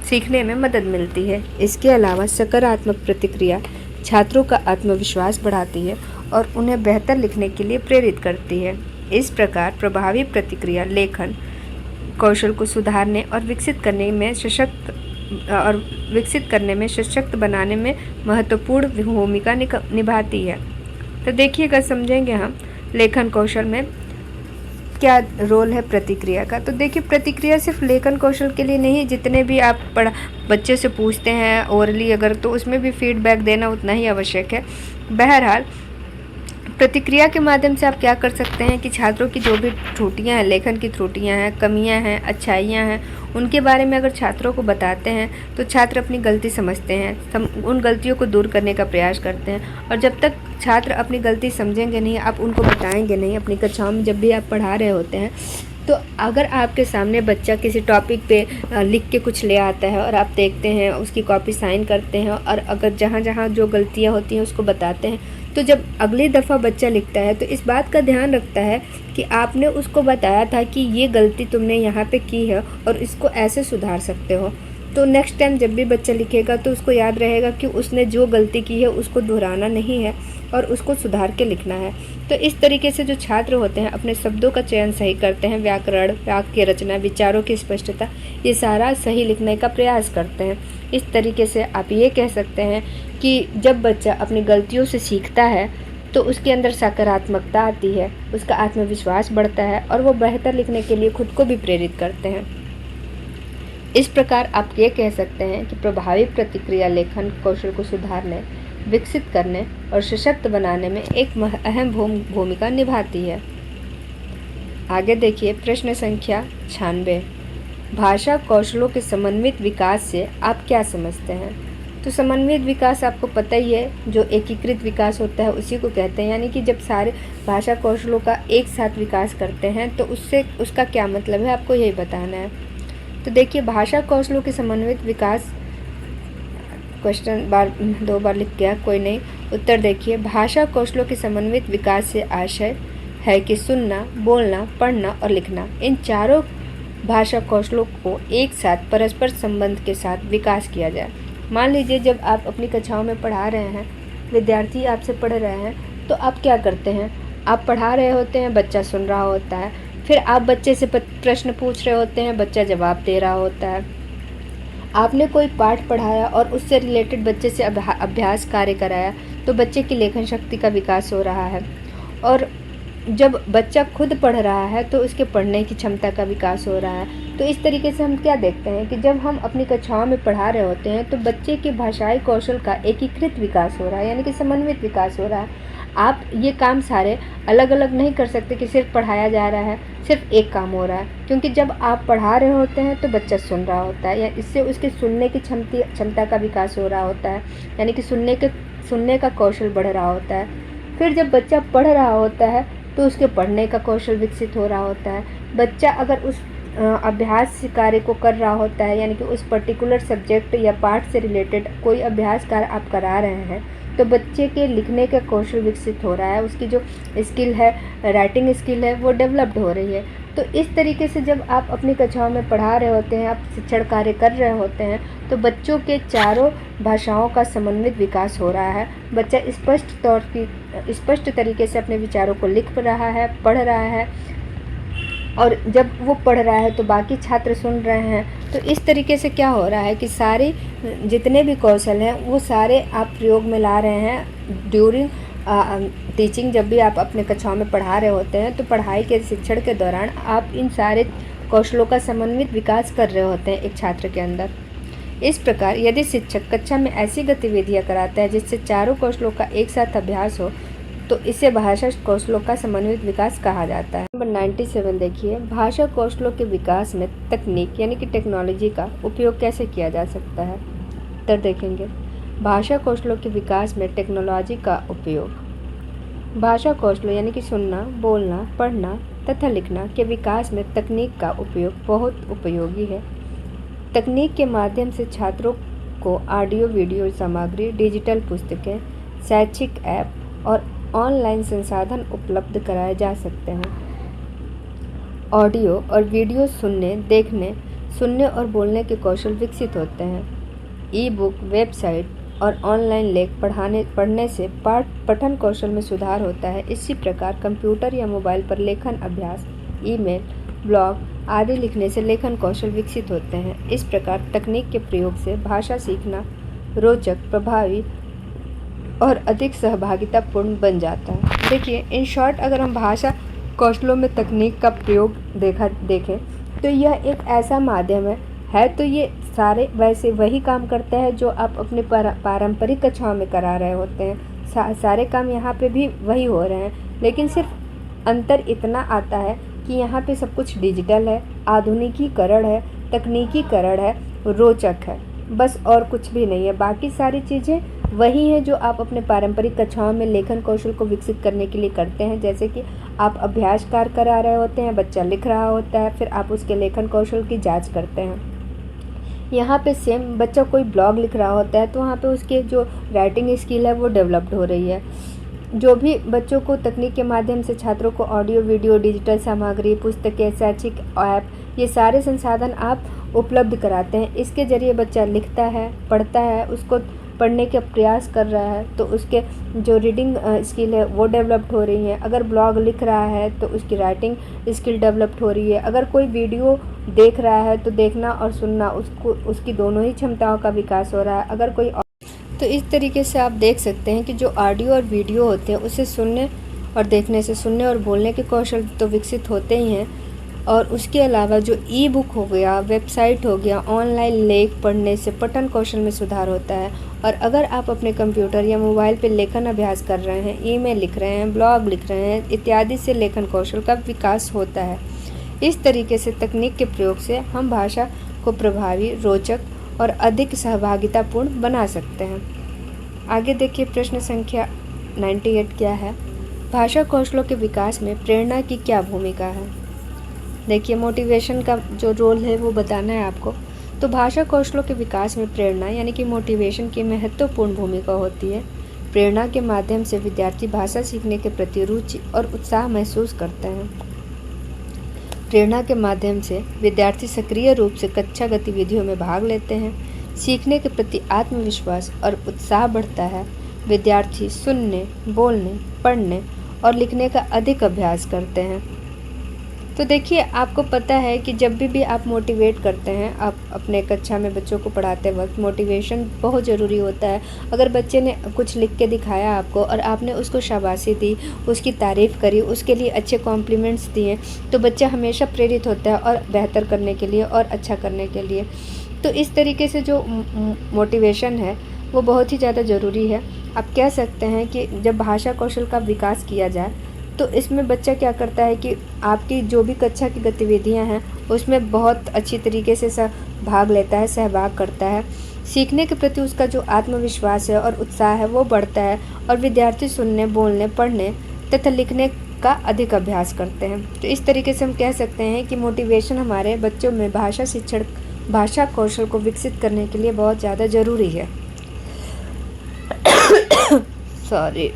सीखने में मदद मिलती है। इसके अलावा सकारात्मक प्रतिक्रिया छात्रों का आत्मविश्वास बढ़ाती है और उन्हें बेहतर लिखने के लिए प्रेरित करती है। इस प्रकार प्रभावी प्रतिक्रिया लेखन कौशल को सुधारने और विकसित करने में सशक्त बनाने में महत्वपूर्ण भूमिका निभाती है। तो देखिएगा, समझेंगे हम लेखन कौशल में क्या रोल है प्रतिक्रिया का। तो देखिए, प्रतिक्रिया सिर्फ लेखन कौशल के लिए नहीं, जितने भी आप बच्चे से पूछते हैं ओरली अगर, तो उसमें भी फीडबैक देना उतना ही आवश्यक है। बहरहाल प्रतिक्रिया के माध्यम से आप क्या कर सकते हैं कि छात्रों की जो भी त्रुटियां हैं, लेखन की त्रुटियां हैं, कमियां हैं, अच्छाइयां हैं, उनके बारे में अगर छात्रों को बताते हैं तो छात्र अपनी गलती समझते हैं, उन गलतियों को दूर करने का प्रयास करते हैं। और जब तक छात्र अपनी गलती समझेंगे नहीं, आप उनको बताएंगे नहीं अपनी कक्षाओं में जब भी आप पढ़ा रहे होते हैं, तो अगर आपके सामने बच्चा किसी टॉपिक पे लिख के कुछ ले आता है और आप देखते हैं, उसकी कॉपी साइन करते हैं और अगर जहाँ जहाँ जो गलतियाँ होती हैं उसको बताते हैं, तो जब अगली दफ़ा बच्चा लिखता है तो इस बात का ध्यान रखता है कि आपने उसको बताया था कि ये गलती तुमने यहाँ पे की है और इसको ऐसे सुधार सकते हो। तो नेक्स्ट टाइम जब भी बच्चा लिखेगा तो उसको याद रहेगा कि उसने जो गलती की है उसको दोहराना नहीं है और उसको सुधार के लिखना है। तो इस तरीके से जो छात्र होते हैं अपने शब्दों का चयन सही करते हैं, व्याकरण, वाक्य रचना, विचारों की स्पष्टता, ये सारा सही लिखने का प्रयास करते हैं। इस तरीके से आप ये कह सकते हैं कि जब बच्चा अपनी गलतियों से सीखता है तो उसके अंदर सकारात्मकता आती है, उसका आत्मविश्वास बढ़ता है और वो बेहतर लिखने के लिए खुद को भी प्रेरित करते हैं। इस प्रकार आप ये कह सकते हैं कि प्रभावी प्रतिक्रिया लेखन कौशल को सुधारने, विकसित करने और सशक्त बनाने में एक अहम भूमिका निभाती है। आगे देखिए प्रश्न संख्या 96। भाषा कौशलों के समन्वित विकास से आप क्या समझते हैं? तो समन्वित विकास आपको पता ही है, जो एकीकृत विकास होता है उसी को कहते हैं, यानी कि जब सारे भाषा कौशलों का एक साथ विकास करते हैं तो उससे उसका क्या मतलब है, आपको यही बताना है। तो देखिए भाषा कौशलों के समन्वित विकास, क्वेश्चन दो बार लिख गया, कोई नहीं, उत्तर देखिए। भाषा कौशलों के समन्वित विकास से आशय है कि सुनना, बोलना, पढ़ना और लिखना, इन चारों भाषा कौशलों को एक साथ परस्पर संबंध के साथ विकास किया जाए। मान लीजिए जब आप अपनी कक्षाओं में पढ़ा रहे हैं, विद्यार्थी आपसे पढ़ रहे हैं, तो आप क्या करते हैं, आप पढ़ा रहे होते हैं, बच्चा सुन रहा होता है, फिर आप बच्चे से प्रश्न पूछ रहे होते हैं, बच्चा जवाब दे रहा होता है। आपने कोई पाठ पढ़ाया और उससे रिलेटेड बच्चे से अभ्यास कार्य कराया, तो बच्चे की लेखन शक्ति का विकास हो रहा है। और जब बच्चा खुद पढ़ रहा है तो उसके पढ़ने की क्षमता का विकास हो रहा है। तो इस तरीके से हम क्या देखते हैं कि जब हम अपनी कक्षाओं में पढ़ा रहे होते हैं तो बच्चे के भाषाई कौशल का एकीकृत विकास हो रहा है, यानी कि समन्वित विकास हो रहा है। आप ये काम सारे अलग अलग नहीं कर सकते कि सिर्फ पढ़ाया जा रहा है, सिर्फ एक काम हो रहा है, क्योंकि जब आप पढ़ा रहे होते हैं तो बच्चा सुन रहा होता है, या इससे उसके सुनने की क्षमता का विकास हो रहा होता है, यानी कि सुनने का कौशल बढ़ रहा होता है। फिर जब बच्चा पढ़ रहा होता है तो उसके पढ़ने का कौशल विकसित हो रहा होता है। बच्चा अगर उस अभ्यास कार्य को कर रहा होता है, यानी कि उस पर्टिकुलर सब्जेक्ट या पाठ से रिलेटेड कोई अभ्यास कार्य आप करा रहे हैं, तो बच्चे के लिखने का कौशल विकसित हो रहा है, उसकी जो स्किल है, राइटिंग स्किल है, वो डेवलप्ड हो रही है। तो इस तरीके से जब आप अपनी कक्षाओं में पढ़ा रहे होते हैं, आप शिक्षण कार्य कर रहे होते हैं, तो बच्चों के चारों भाषाओं का समन्वित विकास हो रहा है। बच्चा स्पष्ट तरीके से अपने विचारों को लिख रहा है, पढ़ रहा है, और जब वो पढ़ रहा है तो बाकी छात्र सुन रहे हैं। तो इस तरीके से क्या हो रहा है कि सारे जितने भी कौशल हैं वो सारे आप प्रयोग में ला रहे हैं ड्यूरिंग टीचिंग। जब भी आप अपने कक्षाओं में पढ़ा रहे होते हैं तो पढ़ाई के शिक्षण के दौरान आप इन सारे कौशलों का समन्वित विकास कर रहे होते हैं एक छात्र के अंदर। इस प्रकार यदि शिक्षक कक्षा में ऐसी गतिविधियाँ कराता है जिससे चारों कौशलों का एक साथ अभ्यास हो, तो इसे भाषा कौशलों का समन्वित विकास कहा जाता है। नंबर 97 देखिए, भाषा कौशलों के विकास में तकनीक यानी कि टेक्नोलॉजी का उपयोग कैसे किया जा सकता है? उत्तर देखेंगे। भाषा कौशलों के विकास में टेक्नोलॉजी का उपयोग। भाषा कौशलों यानी कि सुनना, बोलना, पढ़ना तथा लिखना के विकास में तकनीक का उपयोग बहुत उपयोगी है। तकनीक के माध्यम से छात्रों को ऑडियो वीडियो सामग्री, डिजिटल पुस्तकें, शैक्षिक ऐप और ऑनलाइन संसाधन उपलब्ध कराए जा सकते हैं। ऑडियो और वीडियो सुनने, देखने, सुनने और बोलने के कौशल विकसित होते हैं। ई बुक, वेबसाइट और ऑनलाइन लेख पढ़ने से पठन कौशल में सुधार होता है। इसी प्रकार कंप्यूटर या मोबाइल पर लेखन अभ्यास, ईमेल, ब्लॉग आदि लिखने से लेखन कौशल विकसित होते हैं। इस प्रकार तकनीक के प्रयोग से भाषा सीखना रोचक, प्रभावी और अधिक सहभागितापूर्ण बन जाता है। देखिए, इन शॉर्ट अगर हम भाषा कौशलों में तकनीक का प्रयोग देखें तो यह एक ऐसा माध्यम है तो ये सारे वैसे वही काम करते हैं जो आप अपने पारंपरिक कक्षाओं में करा रहे होते हैं। सारे काम यहाँ पे भी वही हो रहे हैं, लेकिन सिर्फ अंतर इतना आता है कि यहाँ पे सब कुछ डिजिटल है, आधुनिकीकरण है, तकनीकीकरण है, रोचक है, बस और कुछ भी नहीं है। बाकी सारी चीज़ें वही हैं जो आप अपने पारंपरिक कक्षाओं में लेखन कौशल को विकसित करने के लिए करते हैं। जैसे कि आप अभ्यास कार्य करा रहे होते हैं, बच्चा लिख रहा होता है, फिर आप उसके लेखन कौशल की जांच करते हैं। यहाँ पे सेम बच्चा कोई ब्लॉग लिख रहा होता है तो वहाँ पे उसके जो राइटिंग स्किल है वो डेवलप्ड हो रही है। जो भी बच्चों को तकनीक के माध्यम से छात्रों को ऑडियो वीडियो, डिजिटल सामग्री, पुस्तकें, शैक्षिक ऐप, ये सारे संसाधन आप उपलब्ध कराते हैं। इसके ज़रिए बच्चा लिखता है, पढ़ता है, उसको पढ़ने का प्रयास कर रहा है तो उसके जो रीडिंग स्किल है वो डेवलप्ड हो रही है। अगर ब्लॉग लिख रहा है तो उसकी राइटिंग स्किल डेवलप्ड हो रही है। अगर कोई वीडियो देख रहा है तो देखना और सुनना उसकी दोनों ही क्षमताओं का विकास हो रहा है। अगर कोई तो इस तरीके से आप देख सकते हैं कि जो ऑडियो और वीडियो होते हैं उसे सुनने और देखने से सुनने और बोलने के कौशल तो विकसित होते ही हैं, और उसके अलावा जो ई बुक हो गया, वेबसाइट हो गया, ऑनलाइन लेख पढ़ने से पठन कौशल में सुधार होता है। और अगर आप अपने कंप्यूटर या मोबाइल पर लेखन अभ्यास कर रहे हैं, ईमेल लिख रहे हैं, ब्लॉग लिख रहे हैं इत्यादि से लेखन कौशल का विकास होता है। इस तरीके से तकनीक के प्रयोग से हम भाषा को प्रभावी, रोचक और अधिक सहभागितापूर्ण बना सकते हैं। आगे देखिए प्रश्न संख्या 98 क्या है। भाषा कौशलों के विकास में प्रेरणा की क्या भूमिका है। देखिए मोटिवेशन का जो रोल है वो बताना है आपको। तो भाषा कौशलों के विकास में प्रेरणा यानी कि मोटिवेशन की महत्वपूर्ण भूमिका होती है। प्रेरणा के माध्यम से विद्यार्थी भाषा सीखने के प्रति रुचि और उत्साह महसूस करते हैं। प्रेरणा के माध्यम से विद्यार्थी सक्रिय रूप से कक्षा गतिविधियों में भाग लेते हैं। सीखने के प्रति आत्मविश्वास और उत्साह बढ़ता है। विद्यार्थी सुनने, बोलने, पढ़ने और लिखने का अधिक अभ्यास करते हैं। तो देखिए आपको पता है कि जब भी आप मोटिवेट करते हैं, आप अपने कक्षा में बच्चों को पढ़ाते वक्त मोटिवेशन बहुत ज़रूरी होता है। अगर बच्चे ने कुछ लिख के दिखाया आपको और आपने उसको शाबाशी दी, उसकी तारीफ़ करी, उसके लिए अच्छे कॉम्प्लीमेंट्स दिए, तो बच्चा हमेशा प्रेरित होता है और बेहतर करने के लिए और अच्छा करने के लिए। तो इस तरीके से जो मोटिवेशन है वो बहुत ही ज़्यादा ज़रूरी है। आप कह सकते हैं कि जब भाषा कौशल का विकास किया जाए तो इसमें बच्चा क्या करता है कि आपकी जो भी कक्षा की गतिविधियां हैं उसमें बहुत अच्छी तरीके से भाग लेता है, सहभाग करता है। सीखने के प्रति उसका जो आत्मविश्वास है और उत्साह है वो बढ़ता है और विद्यार्थी सुनने, बोलने, पढ़ने तथा लिखने का अधिक अभ्यास करते हैं। तो इस तरीके से हम कह सकते हैं कि मोटिवेशन हमारे बच्चों में भाषा कौशल को विकसित करने के लिए बहुत ज़्यादा ज़रूरी है। सॉरी।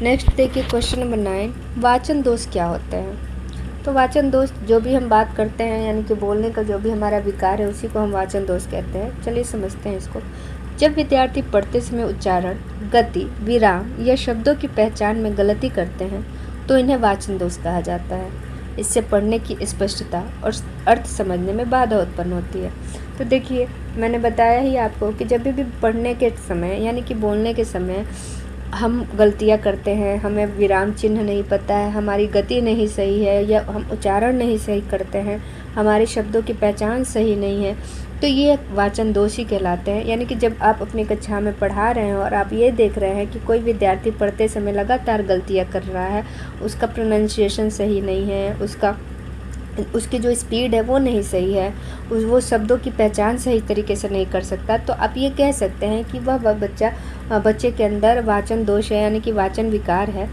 नेक्स्ट देखिए क्वेश्चन नंबर 9, वाचन दोष क्या होते हैं। तो वाचन दोष जो भी हम बात करते हैं यानी कि बोलने का जो भी हमारा विकार है उसी को हम वाचन दोष कहते हैं। चलिए समझते हैं इसको। जब विद्यार्थी पढ़ते समय उच्चारण, गति, विराम या शब्दों की पहचान में गलती करते हैं तो इन्हें वाचन दोष कहा जाता है। इससे पढ़ने की स्पष्टता और अर्थ समझने में बाधा उत्पन्न होती है। तो देखिए मैंने बताया ही आपको कि जब भी पढ़ने के समय यानी कि बोलने के समय हम गलतियाँ करते हैं, हमें विराम चिन्ह नहीं पता है, हमारी गति नहीं सही है या हम उच्चारण नहीं सही करते हैं, हमारे शब्दों की पहचान सही नहीं है, तो ये वाचन दोष ही कहलाते हैं। यानी कि जब आप अपनी कक्षा में पढ़ा रहे हैं और आप ये देख रहे हैं कि कोई विद्यार्थी पढ़ते समय लगातार गलतियाँ कर रहा है, उसका प्रोनाउंसिएशन सही नहीं है, उसकी जो स्पीड है वो नहीं सही है, वो शब्दों की पहचान सही तरीके से नहीं कर सकता, तो आप ये कह सकते हैं कि वह बच्चे के अंदर वाचन दोष है यानी कि वाचन विकार है।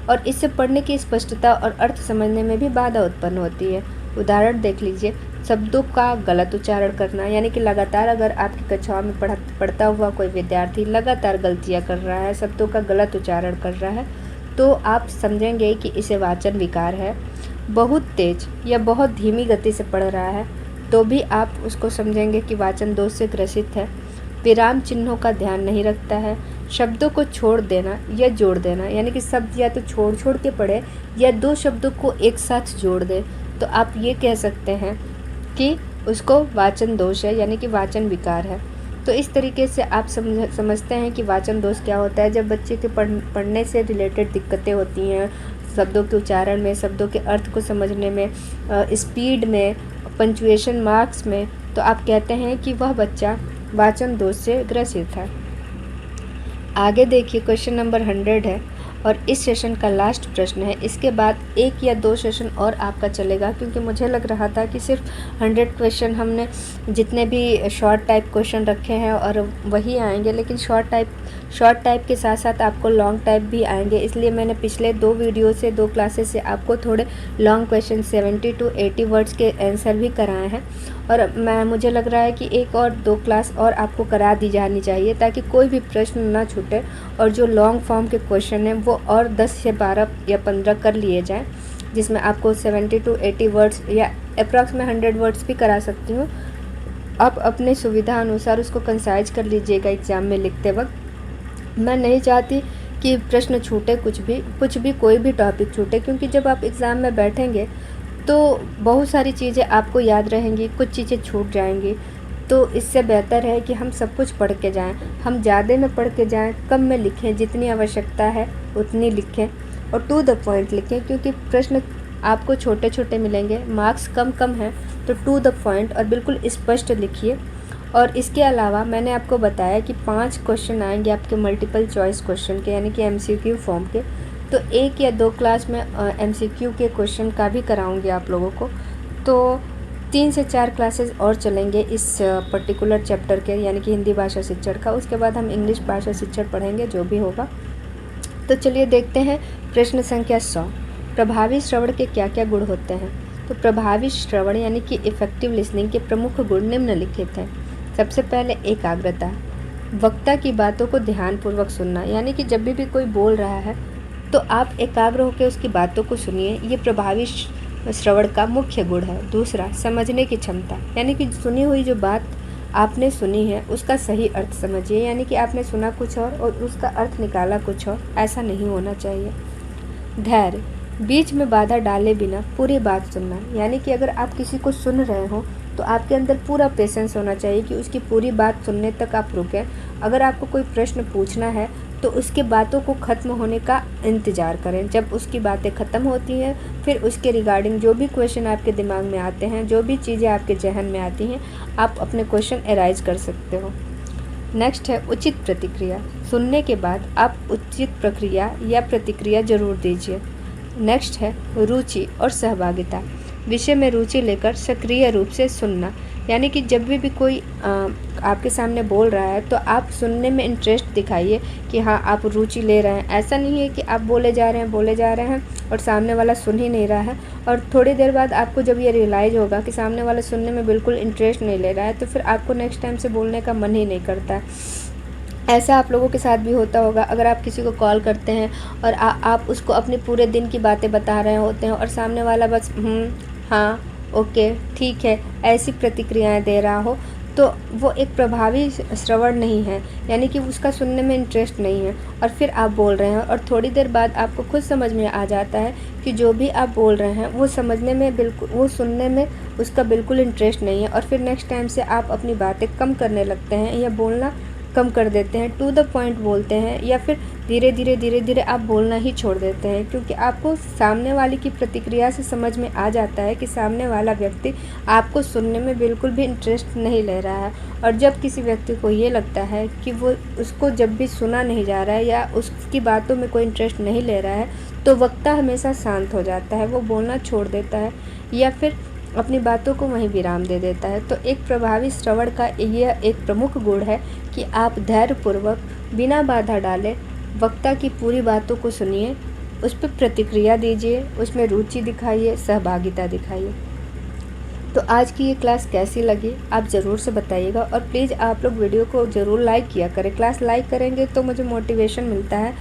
और इससे पढ़ने की स्पष्टता और अर्थ समझने में भी बाधा उत्पन्न होती है। उदाहरण देख लीजिए, शब्दों का गलत उच्चारण करना यानी कि लगातार अगर आपकी कक्षाओं में पढ़ता हुआ कोई विद्यार्थी लगातार गलतियाँ कर रहा है, शब्दों का गलत उच्चारण कर रहा है, तो आप समझेंगे कि इसे वाचन विकार है। बहुत तेज या बहुत धीमी गति से पढ़ रहा है तो भी आप उसको समझेंगे कि वाचन दोष से ग्रसित है। विराम चिन्हों का ध्यान नहीं रखता है। शब्दों को छोड़ देना या जोड़ देना यानी कि शब्द या तो छोड़ के पढ़े या दो शब्दों को एक साथ जोड़ दे, तो आप ये कह सकते हैं कि उसको वाचन दोष है यानी कि वाचन विकार है। तो इस तरीके से आप समझते हैं कि वाचन दोष क्या होता है। जब बच्चे के पढ़ने से रिलेटेड दिक्कतें होती हैं, शब्दों के उच्चारण में, शब्दों के अर्थ को समझने में, स्पीड में, पंक्चुएशन मार्क्स में, तो आप कहते हैं कि वह बच्चा वाचन दोष से ग्रसित है। आगे देखिए क्वेश्चन नंबर 100 है और इस सेशन का लास्ट प्रश्न है। इसके बाद 1 या 2 सेशन और आपका चलेगा, क्योंकि मुझे लग रहा था कि सिर्फ 100 क्वेश्चन हमने जितने भी शॉर्ट टाइप क्वेश्चन रखे हैं और वही आएंगे, लेकिन शॉर्ट टाइप के साथ साथ आपको लॉन्ग टाइप भी आएंगे। इसलिए मैंने पिछले 2 वीडियो से 2 क्लासेस से आपको थोड़े लॉन्ग क्वेश्चन 70 to 80 वर्ड्स के आंसर भी कराए हैं। और मुझे लग रहा है कि 1 और 2 क्लास और आपको करा दी जानी चाहिए, ताकि कोई भी प्रश्न ना छूटे और जो लॉन्ग फॉर्म के क्वेश्चन हैं वो और 10 से 12 या 15 कर लिए जाएं, जिसमें आपको 70 to 80 वर्ड्स या अप्रॉक्स में 100 वर्ड्स भी करा सकती हूँ। आप अपने सुविधा अनुसार उसको कंसाइज कर लीजिएगा एग्ज़ाम में लिखते वक्त। मैं नहीं चाहती कि प्रश्न छूटे, कुछ भी कोई भी टॉपिक छूटे, क्योंकि जब आप एग्ज़ाम में बैठेंगे तो बहुत सारी चीज़ें आपको याद रहेंगी, कुछ चीज़ें छूट जाएंगी। तो इससे बेहतर है कि हम सब कुछ पढ़ के जाएं, हम ज़्यादा में पढ़ के जाएं, कम में लिखें, जितनी आवश्यकता है उतनी लिखें और टू द पॉइंट लिखें, क्योंकि प्रश्न आपको छोटे छोटे मिलेंगे, मार्क्स कम हैं, तो टू द पॉइंट और बिल्कुल स्पष्ट लिखिए। और इसके अलावा मैंने आपको बताया कि 5 क्वेश्चन आएंगे आपके मल्टीपल चॉइस क्वेश्चन के, यानी कि MCQ फॉर्म के। तो 1 या 2 क्लास में MCQ के क्वेश्चन का भी कराऊंगी आप लोगों को। तो 3 से 4 क्लासेस और चलेंगे इस पर्टिकुलर चैप्टर के, यानी कि हिंदी भाषा शिक्षण का। उसके बाद हम इंग्लिश भाषा शिक्षण पढ़ेंगे, जो भी होगा। तो चलिए देखते हैं प्रश्न संख्या 100। प्रभावी श्रवण के क्या क्या गुण होते हैं? तो प्रभावी श्रवण यानी कि इफ़ेक्टिव लिसनिंग के प्रमुख गुण निम्नलिखित हैं। सबसे पहले एकाग्रता, वक्ता की बातों को ध्यानपूर्वक सुनना, यानी कि जब भी कोई बोल रहा है तो आप एकाग्र होकर उसकी बातों को सुनिए। ये प्रभावी श्रवण का मुख्य गुण है। दूसरा, समझने की क्षमता, यानी कि सुनी हुई जो बात आपने सुनी है उसका सही अर्थ समझिए, यानी कि आपने सुना कुछ और उसका अर्थ निकाला कुछ और, ऐसा नहीं होना चाहिए। धैर्य, बीच में बाधा डाले बिना पूरी बात सुनना, यानी कि अगर आप किसी को सुन रहे हो तो आपके अंदर पूरा पेशेंस होना चाहिए कि उसकी पूरी बात सुनने तक आप रुकें। अगर आपको कोई प्रश्न पूछना है तो उसके बातों को ख़त्म होने का इंतज़ार करें। जब उसकी बातें ख़त्म होती हैं फिर उसके रिगार्डिंग जो भी क्वेश्चन आपके दिमाग में आते हैं, जो भी चीज़ें आपके जहन में आती हैं, आप अपने क्वेश्चन एराइज कर सकते हो। नेक्स्ट है उचित प्रतिक्रिया। सुनने के बाद आप उचित प्रक्रिया या प्रतिक्रिया ज़रूर दीजिए। नेक्स्ट है रुचि और सहभागिता। विषय में रुचि लेकर सक्रिय रूप से सुनना, यानी कि जब भी कोई आपके सामने बोल रहा है तो आप सुनने में इंटरेस्ट दिखाइए कि हाँ आप रुचि ले रहे हैं। ऐसा नहीं है कि आप बोले जा रहे हैं और सामने वाला सुन ही नहीं रहा है, और थोड़ी देर बाद आपको जब ये रियलाइज़ होगा कि सामने वाला सुनने में बिल्कुल इंटरेस्ट नहीं ले रहा है, तो फिर आपको नेक्स्ट टाइम से बोलने का मन ही नहीं करता है। ऐसा आप लोगों के साथ भी होता होगा। अगर आप किसी को कॉल करते हैं और आप उसको अपने पूरे दिन की बातें बता रहे होते हैं और सामने वाला बस हाँ ओके ठीक है ऐसी प्रतिक्रियाएं दे रहा हो, तो वो एक प्रभावी श्रवण नहीं है, यानी कि उसका सुनने में इंटरेस्ट नहीं है। और फिर आप बोल रहे हैं और थोड़ी देर बाद आपको खुद समझ में आ जाता है कि जो भी आप बोल रहे हैं वो समझने में बिल्कुल, वो सुनने में उसका बिल्कुल इंटरेस्ट नहीं है, और फिर नेक्स्ट टाइम से आप अपनी बातें कम करने लगते हैं या बोलना कम कर देते हैं, टू द पॉइंट बोलते हैं, या फिर धीरे धीरे आप बोलना ही छोड़ देते हैं, क्योंकि आपको सामने वाले की प्रतिक्रिया से समझ में आ जाता है कि सामने वाला व्यक्ति आपको सुनने में बिल्कुल भी इंटरेस्ट नहीं ले रहा है। और जब किसी व्यक्ति को ये लगता है कि वो उसको जब भी सुना नहीं जा रहा है या उसकी बातों में कोई इंटरेस्ट नहीं ले रहा है, तो वक्ता हमेशा शांत हो जाता है, वो बोलना छोड़ देता है या फिर अपनी बातों को वहीं विराम दे देता है। तो एक प्रभावी श्रवण का यह एक प्रमुख गुण है कि आप धैर्यपूर्वक बिना बाधा डाले वक्ता की पूरी बातों को सुनिए, उस पर प्रतिक्रिया दीजिए, उसमें रुचि दिखाइए, सहभागिता दिखाइए। तो आज की ये क्लास कैसी लगी आप ज़रूर से बताइएगा, और प्लीज़ आप लोग वीडियो को ज़रूर लाइक किया करें। क्लास लाइक करेंगे तो मुझे मोटिवेशन मिलता है,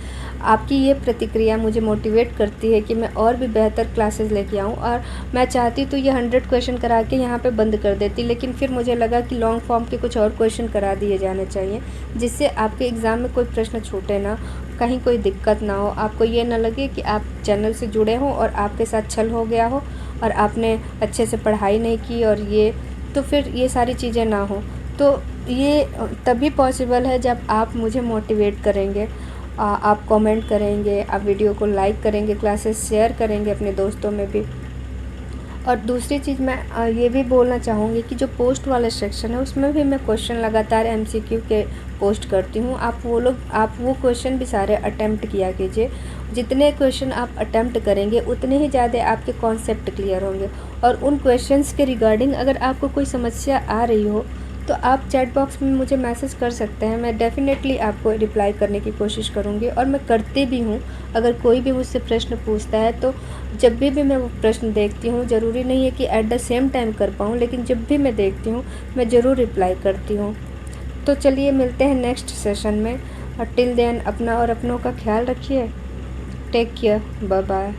आपकी ये प्रतिक्रिया मुझे मोटिवेट करती है कि मैं और भी बेहतर क्लासेस लेके आऊँ। और मैं चाहती तो ये 100 क्वेश्चन करा के यहाँ पे बंद कर देती, लेकिन फिर मुझे लगा कि लॉन्ग फॉर्म के कुछ और क्वेश्चन करा दिए जाने चाहिए, जिससे आपके एग्ज़ाम में कोई प्रश्न छूटे ना, कहीं कोई दिक्कत ना हो, आपको ये ना लगे कि आप चैनल से जुड़े हों और आपके साथ छल हो गया हो और आपने अच्छे से पढ़ाई नहीं की, और ये तो फिर ये सारी चीज़ें ना हो। तो ये तभी पॉसिबल है जब आप मुझे मोटिवेट करेंगे, आप कमेंट करेंगे, आप वीडियो को लाइक करेंगे, क्लासेस शेयर करेंगे अपने दोस्तों में भी। और दूसरी चीज़ मैं ये भी बोलना चाहूँगी कि जो पोस्ट वाला सेक्शन है उसमें भी मैं क्वेश्चन लगातार MCQ के पोस्ट करती हूँ, आप वो क्वेश्चन भी सारे अटेम्प्ट किया कीजिए। जितने क्वेश्चन आप अटेम्प्ट करेंगे उतने ही ज़्यादा आपके कॉन्सेप्ट क्लियर होंगे। और उन क्वेश्चंस के रिगार्डिंग अगर आपको कोई समस्या आ रही हो तो आप चैट बॉक्स में मुझे मैसेज कर सकते हैं, मैं डेफ़िनेटली आपको रिप्लाई करने की कोशिश करूँगी और मैं करती भी हूँ। अगर कोई भी मुझसे प्रश्न पूछता है तो जब भी मैं वो प्रश्न देखती हूँ, ज़रूरी नहीं है कि एट द सेम टाइम कर पाऊँ, लेकिन जब भी मैं देखती हूँ मैं ज़रूर रिप्लाई करती हूँ। तो चलिए मिलते हैं नेक्स्ट सेशन में, और टिल देन अपना और अपनों का ख्याल रखिए। Take care, bye bye.